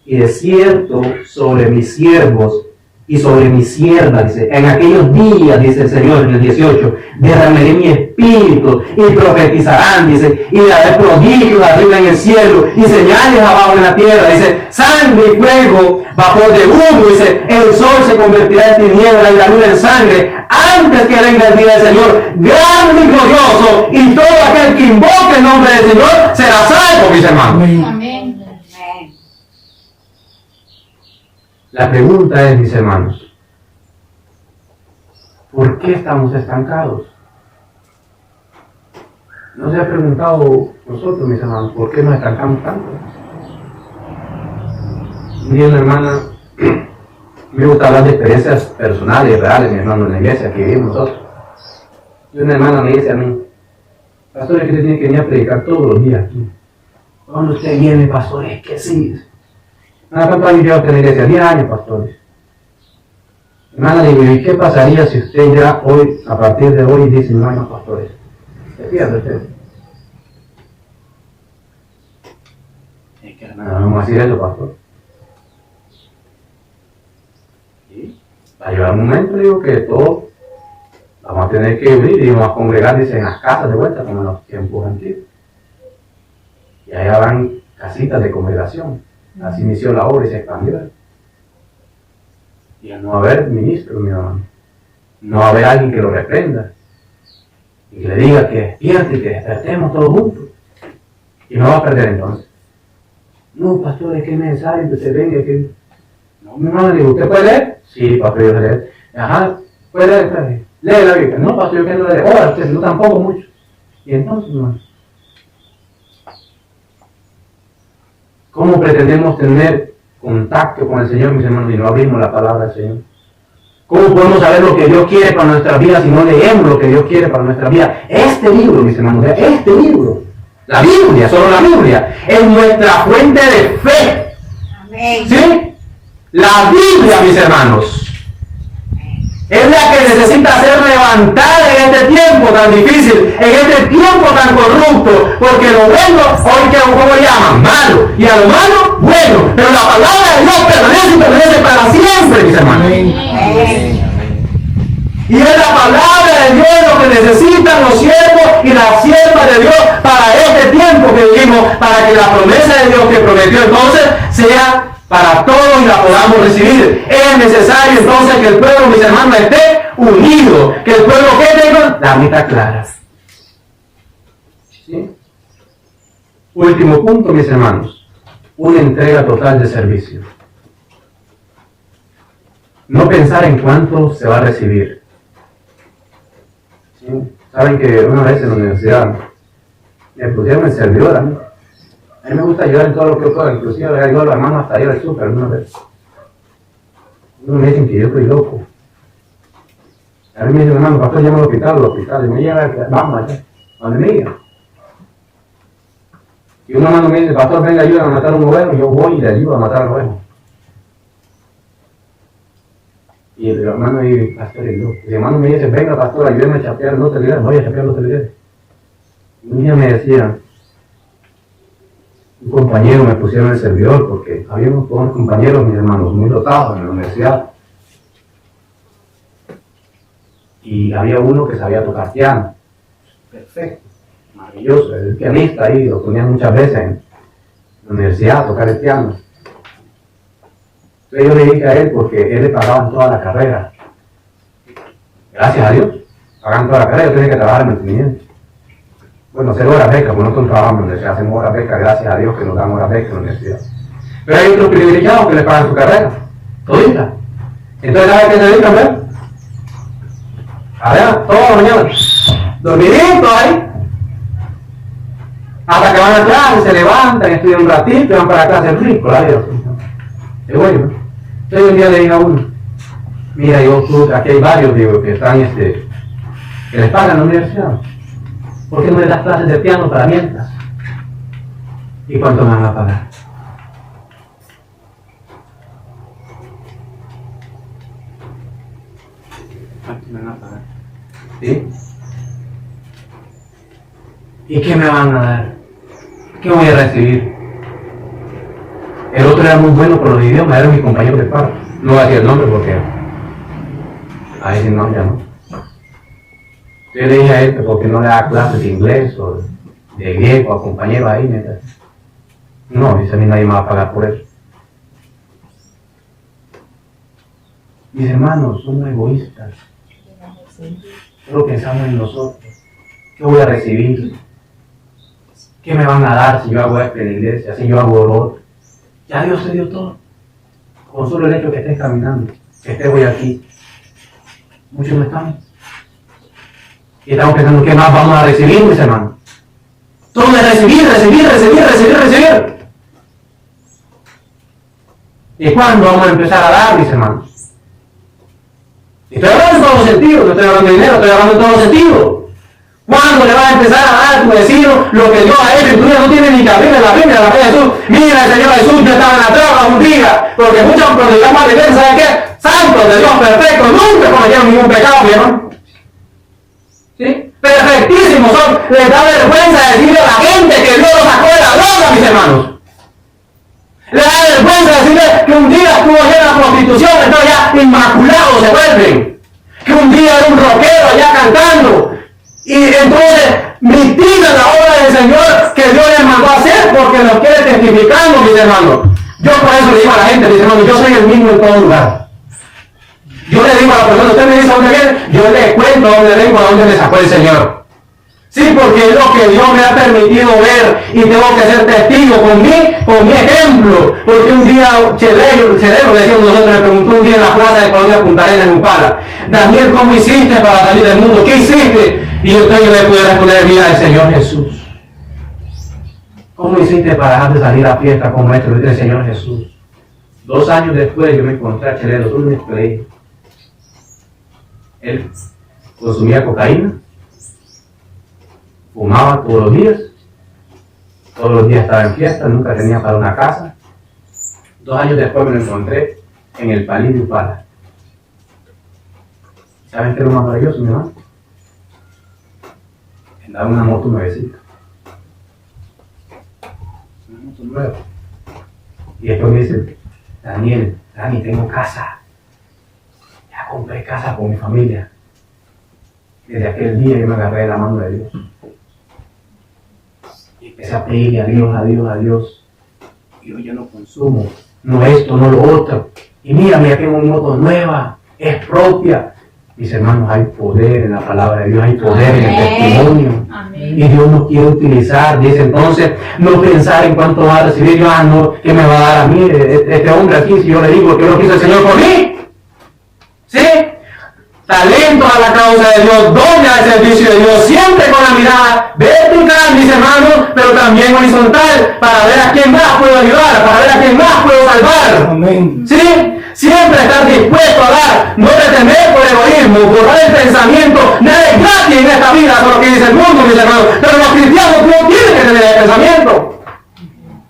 y de cierto sobre mis siervos y sobre mi sierva, dice, en aquellos días, dice el Señor en el 18, derramaré mi espíritu y profetizarán, dice, y daré prodigios arriba en el cielo y señales abajo en la tierra, dice, sangre y fuego, vapor de humo, dice, el sol se convertirá en tiniebla y la luna en sangre, antes que venga el día del Señor, grande y glorioso, y todo aquel que invoque el nombre del Señor será salvo, mis hermanos. Amén. Amén. La pregunta es, mis hermanos, ¿por qué estamos estancados? ¿No se ha preguntado nosotros, mis hermanos, por qué nos estancamos tanto? Un día una hermana, me gusta hablar de experiencias personales, reales, mi hermano, en la iglesia que vivimos nosotros. Y una hermana me dice a mí, pastor, es que usted tiene que venir a predicar todos los días aquí. ¿Cuándo usted viene, pastor? Es que sí. ¿Cuántos años lleva usted en la iglesia? 10 años, pastores. Hermana, digo, ¿y qué pasaría si usted ya hoy, a partir de hoy, dice, no hay más pastores? ¿Se pierde usted? Es que hermana, no vamos a decir eso, pastor. ¿Sí? Va a llegar un momento, digo, que todos vamos a tener que unir y vamos a congregar, dice, en las casas de vuelta, como en los tiempos antiguos. Y ahí habrán casitas de congregación. Así inició la obra y se expandió. Y al no haber ministro, mi hermano, no va a haber alguien que lo reprenda y que le diga que despierte y que despertemos todos juntos. Y no va a perder entonces. No, pastor, es que es necesario que se venga. Que... No, mi hermano, digo, ¿usted puede leer? Sí, pastor, yo leer. Ajá, puede leer. Lee la Biblia. No, pastor, yo quiero leer. Ahora, usted, no tampoco mucho. Y entonces, hermano, ¿cómo pretendemos tener contacto con el Señor, mis hermanos, y no abrimos la palabra del Señor? ¿Cómo podemos saber lo que Dios quiere para nuestras vidas si no leemos lo que Dios quiere para nuestras vidas? Este libro, mis hermanos, este libro, la Biblia, solo la Biblia, es nuestra fuente de fe. Amén. ¿Sí? La Biblia, mis hermanos, es la que necesita ser levantada en este tiempo tan difícil, en este tiempo tan corrupto, porque lo bueno, hoy que ¿cómo lo llaman? Malo, y a lo malo, bueno, pero la palabra de Dios permanece y permanece para siempre, mis hermanos. Amén. Y es la palabra de Dios lo que necesitan los siervos y las siervas de Dios para este tiempo que vivimos, para que la promesa de Dios que prometió entonces sea para todos y la podamos recibir. Es necesario entonces que el pueblo, mis hermanos, esté unido, que el pueblo que tenga la meta clara. ¿Sí? Último punto, mis hermanos, una entrega total de servicio. No pensar en cuánto se va a recibir. ¿Sí? Saben que una vez en la universidad me pusieron el servidor a mí. A mí me gusta ayudar en todo lo que yo puedo, inclusive ayudar a los hermanos hasta ir al súper una vez. Uno me dicen que yo estoy loco. A mí me dicen, hermano, pastor, llama al hospital, y me lleva, vamos allá, donde me diga. Y un hermano me dice, pastor, venga, ayúdame a matar a un ovejo, y yo voy y le ayudo a matar al ovejo. Y el hermano dice, pastor, y el hermano me dice, venga, pastor, ayúdame a chapear los televisores, voy a chapear los televisores. Y un día me decía, un compañero me pusieron el servidor porque había unos compañeros, mis hermanos, muy dotados en la universidad. Y había uno que sabía tocar piano. Perfecto, maravilloso. El pianista ahí lo ponían muchas veces en la universidad a tocar el piano. Entonces yo le dije a él porque él le pagaban toda la carrera. Gracias a Dios, pagan toda la carrera, yo tenía que trabajar en mantenimiento. Bueno, hacer horas becas, porque nosotros trabajamos donde se hacen horas becas, gracias a Dios que nos dan horas becas en la universidad. Pero hay otros privilegiados que le pagan su carrera, todita. Entonces, ¿sabes qué se dedican, ver? A ver, toda la mañana, dormidito ahí. Hasta que van a clase, se levantan, estudian un ratito y van para clase rico, la vida. Es bueno, ¿no? Entonces un día le dije a uno, mira, aquí hay varios, digo, que están, que les pagan la universidad. ¿Por qué no le das clases de piano para mientras? ¿Y cuánto me van a pagar? ¿Cuánto me van a pagar? ¿Sí? ¿Y qué me van a dar? ¿Qué voy a recibir? El otro era muy bueno con los idiomas, era mi compañero de paro. No voy a decir el nombre porque ahí no, ya no. Yo le dije a él que porque no le da clases de inglés o de griego a compañeros ahí. No, dice, a mí nadie me va a pagar por eso. Mis hermanos, somos egoístas. Solo pensamos en nosotros. ¿Qué voy a recibir? ¿Qué me van a dar si yo hago esto en la iglesia? Si yo hago lo otro. Ya Dios se dio todo. Con solo el hecho que estés caminando, que estés hoy aquí. Muchos no estamos. Y estamos pensando, ¿qué más vamos a recibir, mis hermanos? Todo es recibir. ¿Y cuándo vamos a empezar a dar, mis hermanos? Y estoy hablando en todos los sentidos, no estoy hablando de dinero, estoy hablando en todos los sentidos. ¿Cuándo le vas a empezar a dar a tu vecino lo que Dios ha hecho? Y tú ya no tienes ni que abrir la Biblia de Jesús. Mira, el Señor Jesús, yo estaba en la traba un día, porque muchos cuando llegamos a la iglesia, ¿saben qué? Santos de Dios, perfectos, nunca cometieron ningún pecado, mi hermano. ¿Sí? Perfectísimos son. Les da vergüenza decirle a la gente que Dios los sacó de la droga, mis hermanos. Les da vergüenza decirle que un día estuvo lleno de prostitución, entonces ya inmaculados se vuelven. Que un día era un rockero allá cantando. Y entonces mitigan la obra del Señor que Dios les mandó a hacer porque nos quiere testificando, mis hermanos. Yo por eso le digo a la gente, mis hermanos, yo soy el mismo en todo lugar. Yo le digo a la persona, usted me dice a dónde viene, yo le cuento a dónde vengo, a dónde me sacó el Señor. Sí, porque es lo que Dios me ha permitido ver y tengo que ser testigo con mi ejemplo. Porque un día, Chelero, decíamos nosotros, me preguntó un día en la plaza de Colombia Punta Arenas en Upala, Daniel, ¿cómo hiciste para salir del mundo? ¿Qué hiciste? Y yo le pude responder, mira, el Señor Jesús. ¿Cómo hiciste para dejar de salir a fiesta con nuestro el Señor Jesús? 2 años después yo me encontré a Chelero, tú me creí. Él consumía cocaína, fumaba todos los días estaba en fiesta, nunca tenía para una casa. 2 años después me lo encontré en el Palín de Upala. ¿Saben qué es lo más maravilloso, mi hermano? Andaba una moto nuevecita. Una moto nueva. Y después me dice, Dani, tengo casa. Ya compré casa con mi familia. Desde aquel día yo me agarré de la mano de Dios. Y empecé a pedirle a Dios. Y hoy yo no consumo, no esto, no lo otro. Y mira, tengo una moto nueva, es propia. Mis hermanos, hay poder en la palabra de Dios, hay poder en el testimonio. Amén. Y Dios nos quiere utilizar, dice entonces, no pensar en cuánto va a recibir yo, no, ¿qué me va a dar a mí este hombre aquí? Si yo le digo que lo quiso el Señor por mí. ¿Sí? Talento a la causa de Dios, doble al servicio de Dios, siempre con la mirada vertical, mis hermanos, pero también horizontal, para ver a quién más puedo ayudar, para ver a quién más puedo salvar. Amén. ¿Sí? Siempre estar dispuesto a dar, no detener por egoísmo, borrar el pensamiento. Nada es gratis en esta vida, eso es lo que dice el mundo, mis hermanos. Pero los cristianos no tienen que tener el pensamiento,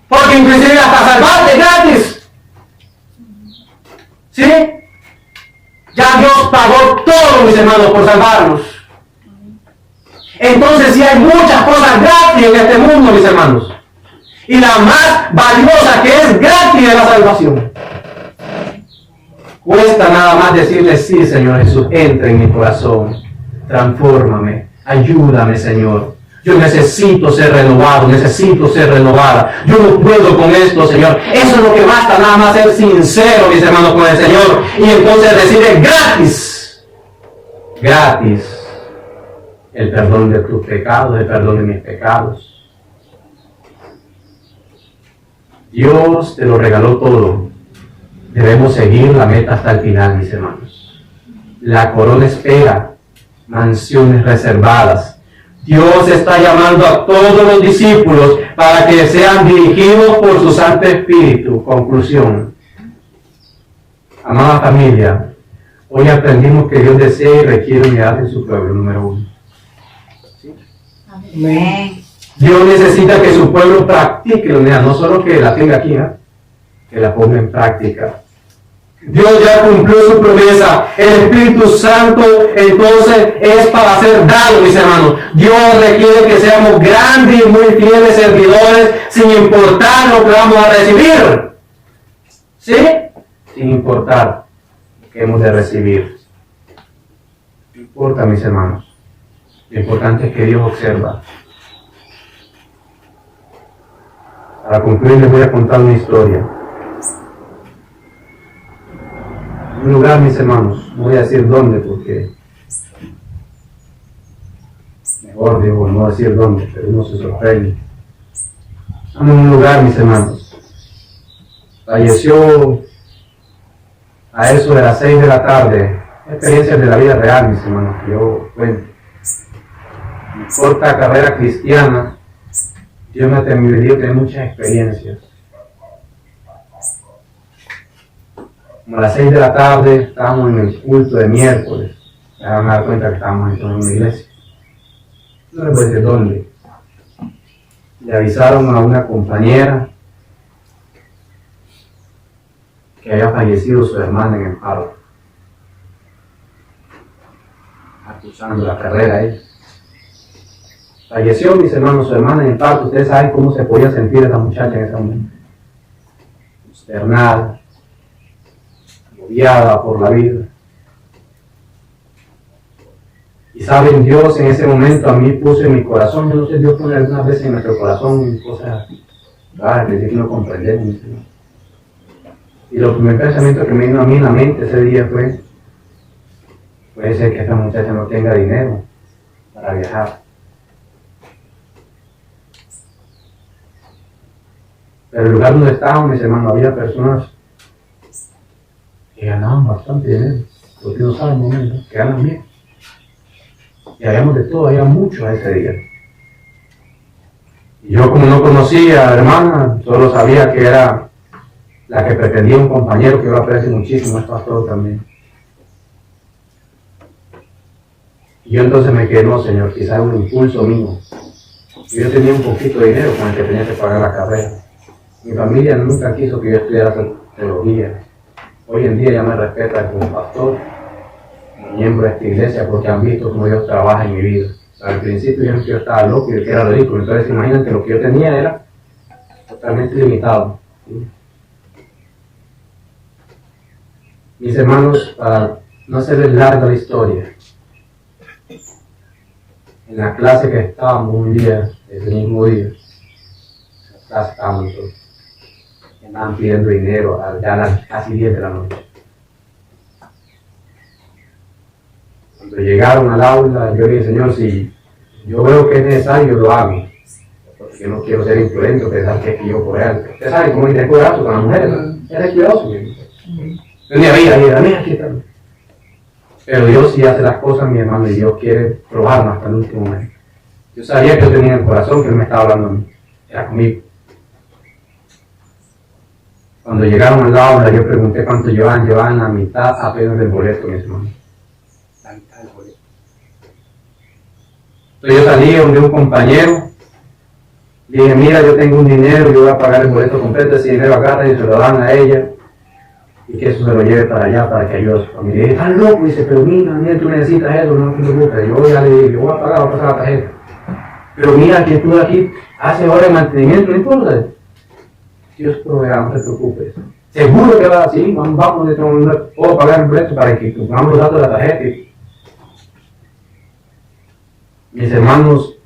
porque inclusive hasta salvarte es gratis. ¿Sí? Ya Dios pagó todo, mis hermanos, por salvarnos. Entonces sí hay muchas cosas gratis en este mundo, mis hermanos. Y la más valiosa que es gratis es la salvación. Cuesta nada más decirle, sí, Señor Jesús, entra en mi corazón, transfórmame, ayúdame, Señor. Yo necesito ser renovado, necesito ser renovada. Yo no puedo con esto, Señor. Eso es lo que basta, nada más ser sincero, mis hermanos, con el Señor. Y entonces recibe gratis, gratis, el perdón de tus pecados, el perdón de mis pecados. Dios te lo regaló todo. Debemos seguir la meta hasta el final, mis hermanos. La corona espera, mansiones reservadas. Dios está llamando a todos los discípulos para que sean dirigidos por su Santo Espíritu. Conclusión. Amada familia, hoy aprendimos que Dios desea y requiere unidad en su pueblo, número 1. Amén. Dios necesita que su pueblo practique la unidad, no solo que la tenga aquí, que la ponga en práctica. Dios ya cumplió su promesa. El Espíritu Santo entonces es para ser dado, mis hermanos. Dios requiere que seamos grandes y muy fieles servidores sin importar lo que vamos a recibir. ¿Sí? Sin importar lo que hemos de recibir. No importa, mis hermanos. Lo importante es que Dios observa. Para concluir les voy a contar una historia. Un lugar, mis hermanos, no voy a decir dónde porque mejor digo no decir dónde, pero uno se sorprende. Estamos en un lugar, mis hermanos. Falleció a eso de las 6 de la tarde. Experiencias de la vida real, mis hermanos, que yo cuento. Mi corta carrera cristiana, Dios me ha permitido tener muchas experiencias. Como a las 6 de la tarde estábamos en el culto de miércoles. Me van a dar cuenta que estábamos entonces en una iglesia. No les voy a decir dónde. Le avisaron a una compañera que había fallecido su hermana en el paro. Acusando la carrera a ella. Falleció, mis hermanos, su hermana en el parto. Ustedes saben cómo se podía sentir esa muchacha en ese momento. Consternada, agobiada por la vida. Y saben, Dios en ese momento a mí puso en mi corazón, yo no sé, Dios pone algunas veces en nuestro corazón cosas raras que no comprendemos. Y lo primer pensamiento que me vino a mí en la mente ese día fue, puede ser que esta muchacha no tenga dinero para viajar. Pero el lugar donde estábamos, mis hermanos, había personas que ganaban bastante dinero. Los que no saben, momento, que ganan bien. Y habíamos de todo, había mucho a ese día. Y yo, como no conocía a la hermana, solo sabía que era la que pretendía un compañero que yo aprecio muchísimo, es pastor también. Y yo entonces me quedé, no, Señor, quizás un impulso mío. Y yo tenía un poquito de dinero con el que tenía que pagar la carrera. Mi familia nunca quiso que yo estudiara teología. Hoy en día ya me respetan como pastor, como miembro de esta iglesia, porque han visto cómo Dios trabaja en mi vida. Al principio yo estaba loco y que era ridículo. Entonces imagínate que lo que yo tenía era totalmente limitado. ¿Sí? Mis hermanos, para no hacerles larga la historia, en la clase que estábamos un día, ese mismo día, en la clase estábamos todos. Estaban pidiendo dinero ya a las casi 10 de la noche. Cuando llegaron al aula, yo le dije, Señor, si yo veo que es necesario, lo hago. Porque yo no quiero ser influente, pensar que es que yo por él. Ustedes saben cómo es cuidadoso con las mujeres, ¿no? Es cuidadoso. Mira, aquí está. Pero Dios sí hace las cosas, mi hermano, y Dios quiere probarnos hasta el último momento. Yo sabía que yo tenía en el corazón que Él me estaba hablando a mí. Era conmigo. Cuando llegaron al aula, yo pregunté cuánto llevaban. Llevaban la mitad apenas del boleto, mi hermano. La mitad del boleto. Entonces yo salí donde un compañero. Dije, mira, yo tengo un dinero, yo voy a pagar el boleto completo. Ese dinero agarra y se lo dan a ella. Y que eso se lo lleve para allá, para que ayude a su familia. Y dije, estás loco. Y dice, pero mira, tú necesitas eso, no te preocupes. Yo ya le dije, yo voy a pagar, voy a pasar la tarjeta. Pero mira, que tú aquí haces horas de mantenimiento, no importa. Dios proveerá, no te preocupes. Seguro que va así, vamos, puedo pagar el boleto para que pongamos los datos de la tarjeta. Mis hermanos,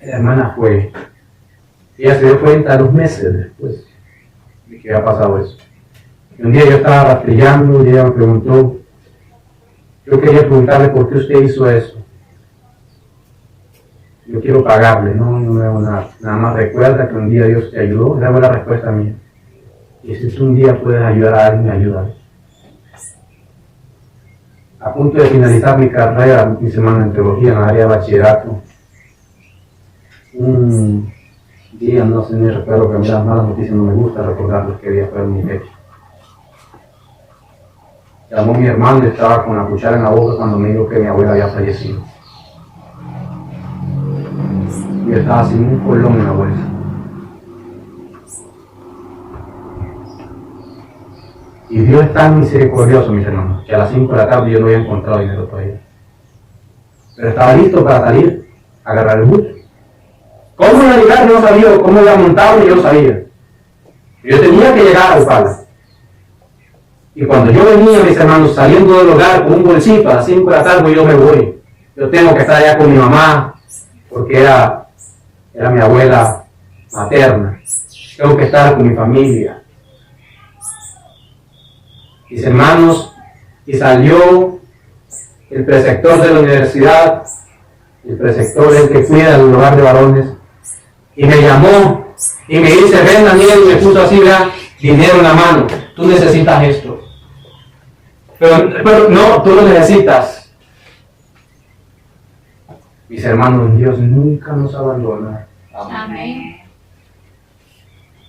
La hermana fue. Ella se dio cuenta 2 meses después de que había pasado eso. Y un día yo estaba rastrillando y ella me preguntó, yo quería preguntarle por qué usted hizo eso. Yo quiero pagarle, no me hago nada. Nada más recuerda que un día Dios te ayudó. Esa fue la respuesta mía. Y si tú un día puedes ayudar a alguien, ayúdale. A punto de finalizar mi carrera, mis hermanos, en teología, en el área de bachillerato, un día, no sé ni recuerdo, que a mí las malas noticias no me gusta recordarlas, que día fue mi pecho. Llamó mi hermano y estaba con la cuchara en la boca cuando me dijo que mi abuela había fallecido. Y yo estaba sin un colón en la bolsa. Y Dios es tan misericordioso, mis hermanos, que a las 5 de la tarde yo no había encontrado dinero todavía. Pero estaba listo para salir, a agarrar el bus. ¿Cómo iba a llegar? No sabía. ¿Cómo iba a montarme? Yo sabía. Yo tenía que llegar a Upala. Y cuando yo venía, mis hermanos, saliendo del hogar con un bolsito a las 5 de la tarde, yo me voy. Yo tengo que estar allá con mi mamá, porque era mi abuela materna. Tengo que estar con mi familia. Mis hermanos, y salió el preceptor de la universidad, el preceptor es el que cuida el hogar de varones, y me llamó y me dice, ven Daniel, y me puso así, vea, dinero en la mano, tú necesitas esto. Pero no, tú lo necesitas. Mis hermanos, Dios nunca nos abandona. Amén.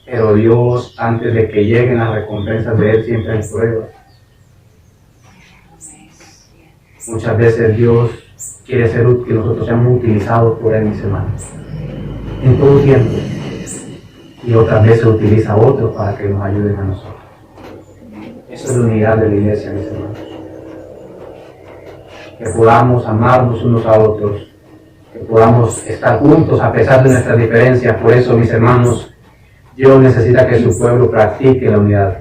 Pero Dios, antes de que lleguen las recompensas de Él, siempre hay pruebas. Muchas veces Dios quiere ser que nosotros seamos utilizados por Él, mis hermanos. En todo tiempo. Y otras veces utiliza a otros para que nos ayuden a nosotros. Eso es la unidad de la iglesia, mis hermanos. Que podamos amarnos unos a otros. Que podamos estar juntos a pesar de nuestras diferencias. Por eso, mis hermanos, Dios necesita que su pueblo practique la unidad.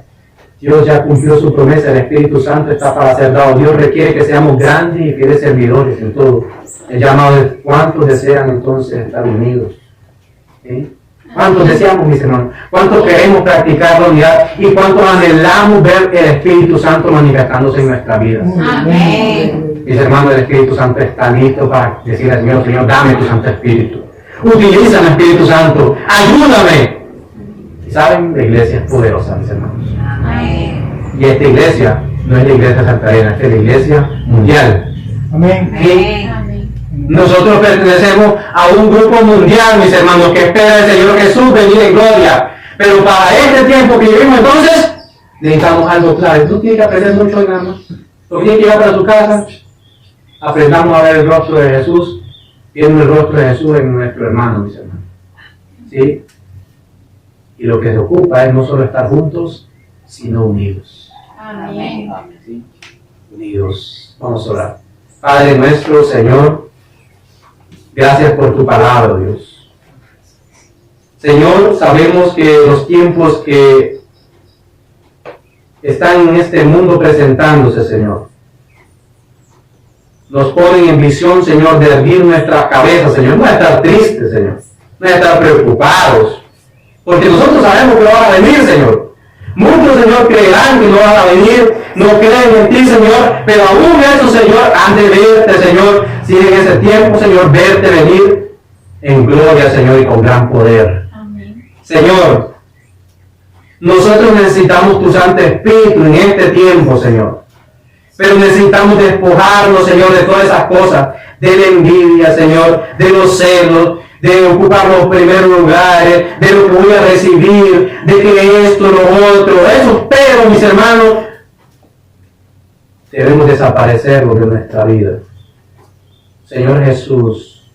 Dios ya cumplió su promesa, el Espíritu Santo está para ser dado. Dios requiere que seamos grandes y fieles servidores en todo. El llamado de cuántos desean entonces estar unidos. ¿Sí? ¿Cuántos deseamos, mis hermanos? ¿Cuántos queremos practicar la unidad? ¿Y cuántos anhelamos ver el Espíritu Santo manifestándose en nuestras vidas? Amén. Mis hermanos, el Espíritu Santo está listo para decirle al Señor, Señor, dame tu Santo Espíritu. Utiliza el Espíritu Santo. Ayúdame. Y saben, la iglesia es poderosa, mis hermanos. Amén. Y esta iglesia no es la iglesia Santa Elena, esta es la iglesia mundial. Amén. ¿Sí? Amén. Nosotros pertenecemos a un grupo mundial, mis hermanos, que espera el Señor Jesús venir en gloria. Pero para este tiempo que vivimos entonces, necesitamos algo claro. Tú tienes que aprender mucho hoy nada más. Tú tienes que llegar para tu casa, aprendamos a ver el rostro de Jesús, viendo el rostro de Jesús en nuestro hermano, mis hermanos. ¿Sí? Y lo que se ocupa es no solo estar juntos, sino unidos. Amén. ¿Sí? Unidos. Vamos a orar. Padre nuestro, Señor, gracias por tu palabra, Dios. Señor, sabemos que los tiempos que están en este mundo presentándose, Señor, nos ponen en visión, Señor, de erguir nuestra cabeza, Señor. No estar tristes, Señor. No estar preocupados. Porque nosotros sabemos que no vas a venir, Señor. Muchos, Señor, creerán que no vas a venir, no creen en ti, Señor, pero aún eso, Señor, han de verte, Señor, si en ese tiempo, Señor, verte venir en gloria, Señor, y con gran poder. Amén. Señor, nosotros necesitamos tu Santo Espíritu en este tiempo, Señor. Pero necesitamos despojarnos, Señor, de todas esas cosas, de la envidia, Señor, de los celos, de ocupar los primeros lugares, de lo que voy a recibir, de que esto, lo otro, eso, pero mis hermanos, debemos desaparecerlo de nuestra vida. Señor Jesús,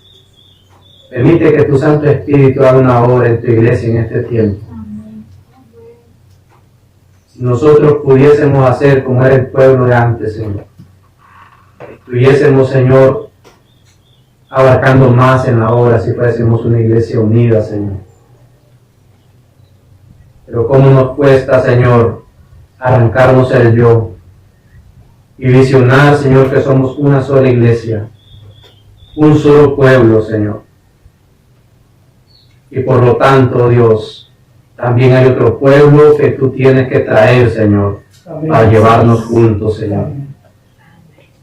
permite que tu Santo Espíritu haga una obra en tu iglesia en este tiempo. Amén. Si nosotros pudiésemos hacer como era el pueblo de antes, Señor, estuviésemos, Señor, abarcando más en la obra si fuésemos una iglesia unida, Señor. Pero cómo nos cuesta, Señor, arrancarnos el yo y visionar, Señor, que somos una sola iglesia, un solo pueblo, Señor. Y por lo tanto, Dios, también hay otro pueblo que tú tienes que traer, Señor, Amén. para llevarnos juntos, Señor.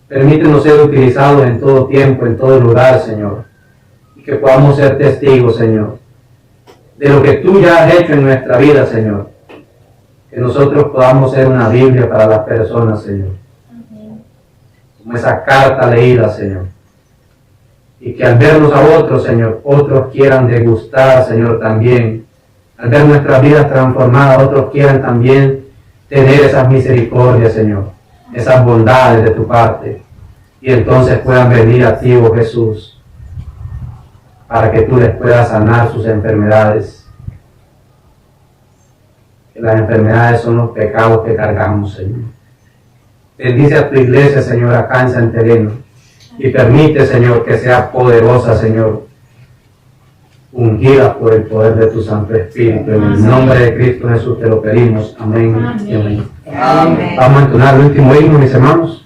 Permítenos ser utilizados en todo tiempo, en todo lugar, Señor. Y que podamos ser testigos, Señor, de lo que tú ya has hecho en nuestra vida, Señor. Que nosotros podamos ser una Biblia para las personas, Señor. Como esa carta leída, Señor. Y que al vernos a otros, Señor, otros quieran degustar, Señor, también. Al ver nuestras vidas transformadas, otros quieran también tener esas misericordias, Señor. Esas bondades de tu parte. Y entonces puedan venir a ti, oh Jesús, para que tú les puedas sanar sus enfermedades. Que las enfermedades son los pecados que cargamos, Señor. Bendice a tu iglesia, Señor, acá en Santa Elena. Y permite, Señor, que sea poderosa, Señor, ungida por el poder de tu Santo Espíritu. En el nombre de Cristo Jesús te lo pedimos. Amén y amén. Amén. Vamos a entonar el último himno, mis hermanos.